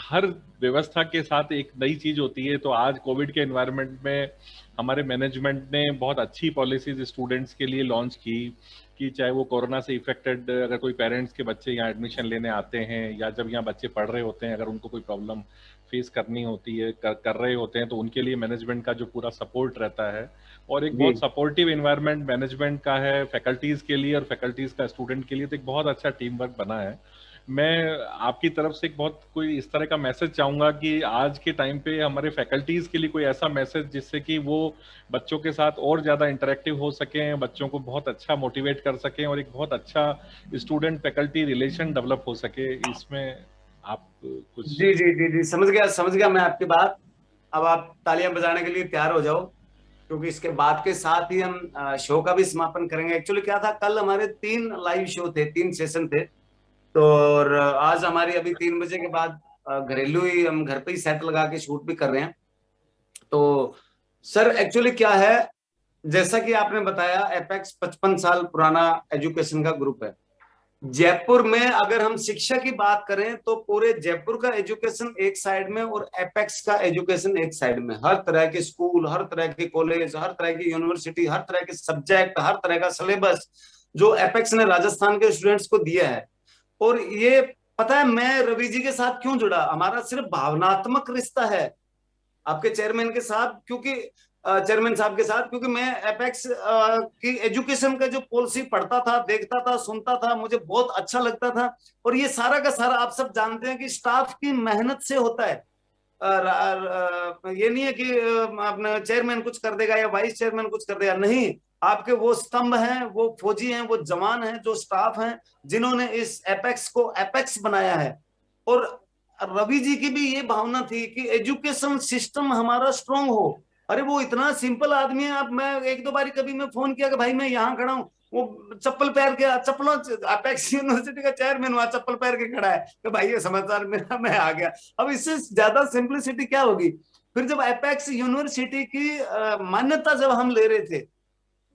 हर व्यवस्था के साथ एक नई चीज होती है। तो आज कोविड के एनवायरनमेंट में हमारे मैनेजमेंट ने बहुत अच्छी पॉलिसीज स्टूडेंट्स के लिए लॉन्च की, कि चाहे वो कोरोना से इफेक्टेड अगर कोई पेरेंट्स के बच्चे यहाँ एडमिशन लेने आते हैं, या जब यहाँ बच्चे पढ़ रहे होते हैं, अगर उनको कोई प्रॉब्लम फेस करनी होती है, कर रहे होते हैं, तो उनके लिए मैनेजमेंट का जो पूरा सपोर्ट रहता है, और एक बहुत सपोर्टिव एनवायरनमेंट मैनेजमेंट का है फैकल्टीज के लिए और फैकल्टीज का स्टूडेंट के लिए। तो एक बहुत अच्छा टीम वर्क बना है। मैं आपकी तरफ से एक बहुत कोई इस तरह का मैसेज चाहूंगा कि आज के टाइम पे हमारे फैकल्टीज के लिए कोई ऐसा मैसेज जिससे कि वो बच्चों के साथ और ज्यादा इंटरेक्टिव हो सकें, बच्चों को बहुत अच्छा मोटिवेट कर सकें, और एक बहुत अच्छा स्टूडेंट फैकल्टी रिलेशन डेवलप हो सके, इसमें आप कुछ। जी जी जी जी, समझ गया मैं आपकी बात। अब आप तालियां बजाने के लिए तैयार हो जाओ, क्योंकि इसके बाद के साथ ही हम शो का भी समापन करेंगे। एक्चुअली क्या था, कल हमारे 3 लाइव शो थे, 3 सेशन थे, तो और आज हमारी अभी 3 बजे के बाद घरेलू ही हम घर पे ही सेट लगा के शूट भी कर रहे हैं। तो सर एक्चुअली क्या है, जैसा कि आपने बताया, एपेक्स 55 साल पुराना एजुकेशन का ग्रुप है। जयपुर में अगर हम शिक्षा की बात करें तो पूरे जयपुर का एजुकेशन एक साइड में और एपेक्स का एजुकेशन एक साइड में। हर तरह के स्कूल, हर तरह के कॉलेज, हर तरह की यूनिवर्सिटी, हर तरह के सब्जेक्ट, हर तरह का सिलेबस जो एपेक्स ने राजस्थान के स्टूडेंट्स को दिया है। और ये पता है मैं रवि जी के साथ क्यों जुड़ा, हमारा सिर्फ भावनात्मक रिश्ता है आपके चेयरमैन के साथ, क्योंकि चेयरमैन साहब के साथ, क्योंकि मैं एपेक्स की एजुकेशन का जो पॉलिसी पढ़ता था, देखता था, सुनता था, मुझे बहुत अच्छा लगता था। और ये सारा का सारा आप सब जानते हैं कि स्टाफ की मेहनत से होता है। ये नहीं है कि अपना चेयरमैन कुछ कर देगा या वाइस चेयरमैन कुछ कर देगा, नहीं। आपके वो स्तंभ हैं, वो फौजी हैं, वो जवान हैं, जो स्टाफ हैं, जिन्होंने इस एपेक्स को एपेक्स बनाया है। और रवि जी की भी ये भावना थी कि एजुकेशन सिस्टम हमारा स्ट्रांग हो। अरे वो इतना सिंपल आदमी है। अब मैं 1-2 बारी कभी मैं फोन किया कि भाई मैं यहाँ खड़ा हूँ, वो चप्पल पहन के, चप्पलों, एपेक्स यूनिवर्सिटी का चेयरमैन हुआ, चप्पल पहन के खड़ा है कि भाई ये समाचार मेरा, मैं आ गया। अब इससे ज्यादा सिंपलिसिटी क्या होगी। फिर जब एपेक्स यूनिवर्सिटी की मान्यता जब हम ले रहे थे,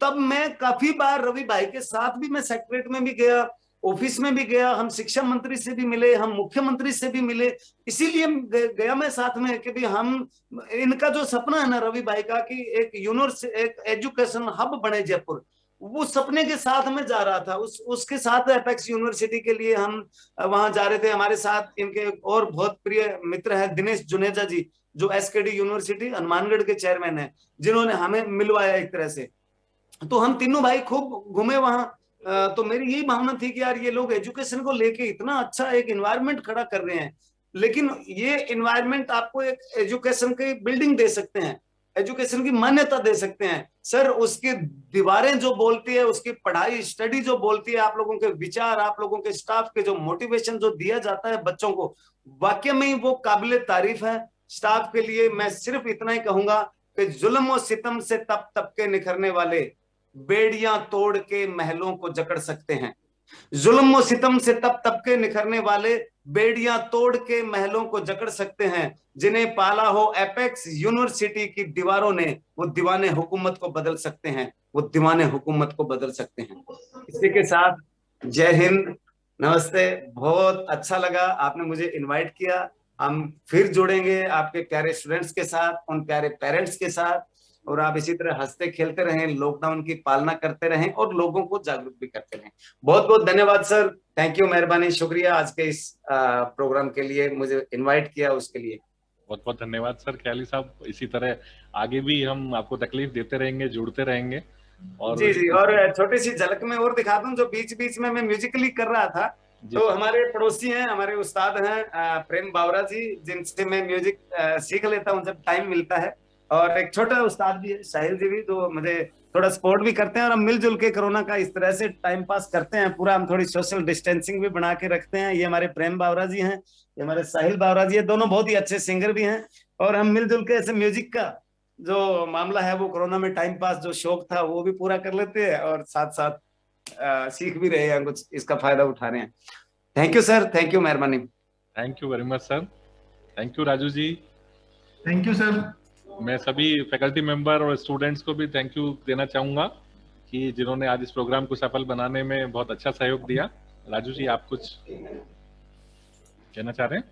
तब मैं काफी बार रवि भाई के साथ भी, मैं सेक्रेटरीट में भी गया, ऑफिस में भी गया, हम शिक्षा मंत्री से भी मिले, हम मुख्यमंत्री से भी मिले। इसीलिए गया मैं साथ में कि भी हम, इनका जो सपना है ना रवि भाई का कि एक यूनिवर्सिटी, एक एजुकेशन हब बने जयपुर, वो सपने के साथ में जा रहा था। उसके साथ एपेक्स यूनिवर्सिटी के लिए हम वहां जा रहे थे। हमारे साथ इनके और बहुत प्रिय मित्र है दिनेश जुनेजा जी, जो एसकेडी यूनिवर्सिटी हनुमानगढ़ के चेयरमैन है, जिन्होंने हमें मिलवाया एक तरह से। तो हम तीनों भाई खूब घूमे वहां। तो मेरी यही भावना थी कि यार ये लोग एजुकेशन को लेके इतना अच्छा एक एनवायरनमेंट खड़ा कर रहे हैं, लेकिन ये एनवायरनमेंट आपको एक एजुकेशन की बिल्डिंग दे सकते हैं, एजुकेशन की मान्यता दे सकते हैं। सर उसकी दीवारें जो बोलती है, उसकी पढ़ाई स्टडी जो बोलती है, आप लोगों के विचार, आप लोगों के स्टाफ के जो मोटिवेशन जो दिया जाता है बच्चों को, वाकई में वो काबिले तारीफ है। स्टाफ के लिए मैं सिर्फ इतना ही कहूंगा कि जुल्म और सितम से तप तप के निखरने वाले बेड़ियां तोड़ के महलों को जकड़ सकते हैं। जुल्म और सितम से तप तप के निखरने वाले बेड़ियां तोड़ के महलों को जकड़ सकते हैं। जिन्हें पाला हो एपेक्स यूनिवर्सिटी की दीवारों ने, वो दीवाने हुकूमत को बदल सकते हैं, वो दीवाने हुकूमत को बदल सकते हैं। इसी के साथ जय हिंद, नमस्ते। बहुत अच्छा लगा आपने मुझे इनवाइट किया। हम फिर जुड़ेंगे आपके प्यारे स्टूडेंट्स के साथ, उन प्यारे पेरेंट्स के साथ, और आप इसी तरह हंसते खेलते रहें, लॉकडाउन की पालना करते रहें और लोगों को जागरूक भी करते रहें। बहुत बहुत धन्यवाद सर, थैंक यू, मेहरबानी, शुक्रिया आज के इस प्रोग्राम के लिए, मुझे इनवाइट किया उसके लिए। बहुत बहुत धन्यवाद सर ख्याली साहब। इसी तरह आगे भी हम आपको तकलीफ देते रहेंगे, जुड़ते रहेंगे। और जी जी, और छोटी सी झलक में और दिखा दूं, जो बीच बीच में मैं म्यूजिकली कर रहा था, तो हमारे पड़ोसी हैं, हमारे उस्ताद हैं प्रेम बावरा जी, जिनसे मैं म्यूजिक सीख लेता हूं जब टाइम मिलता है। और एक छोटा उस्ताद भी है साहिल जी भी, तो मुझे थोड़ा सपोर्ट भी करते हैं, और हम मिलजुल के कोरोना का इस तरह से टाइम पास करते हैं पूरा। हम थोड़ी सोशल डिस्टेंसिंग भी बना के रखते हैं। ये हमारे प्रेम बावरा जी हैं, ये हमारे साहिल बावरा जी है, दोनों बहुत ही अच्छे सिंगर भी हैं। और हम मिलजुल के ऐसे म्यूजिक का जो मामला है वो कोरोना में टाइम पास जो शौक था वो भी पूरा कर लेते हैं, और साथ साथ सीख भी रहे हैं, कुछ इसका फायदा उठा रहे हैं। Thank you sir, thank you, मेहरबानी। Thank you very much sir. Thank you Raju ji. Thank you sir. मैं सभी फैकल्टी मेंबर और स्टूडेंट्स को भी थैंक यू देना चाहूंगा कि जिन्होंने आज इस प्रोग्राम को सफल बनाने में बहुत अच्छा सहयोग दिया। राजू जी, आप कुछ कहना चाह रहे हैं?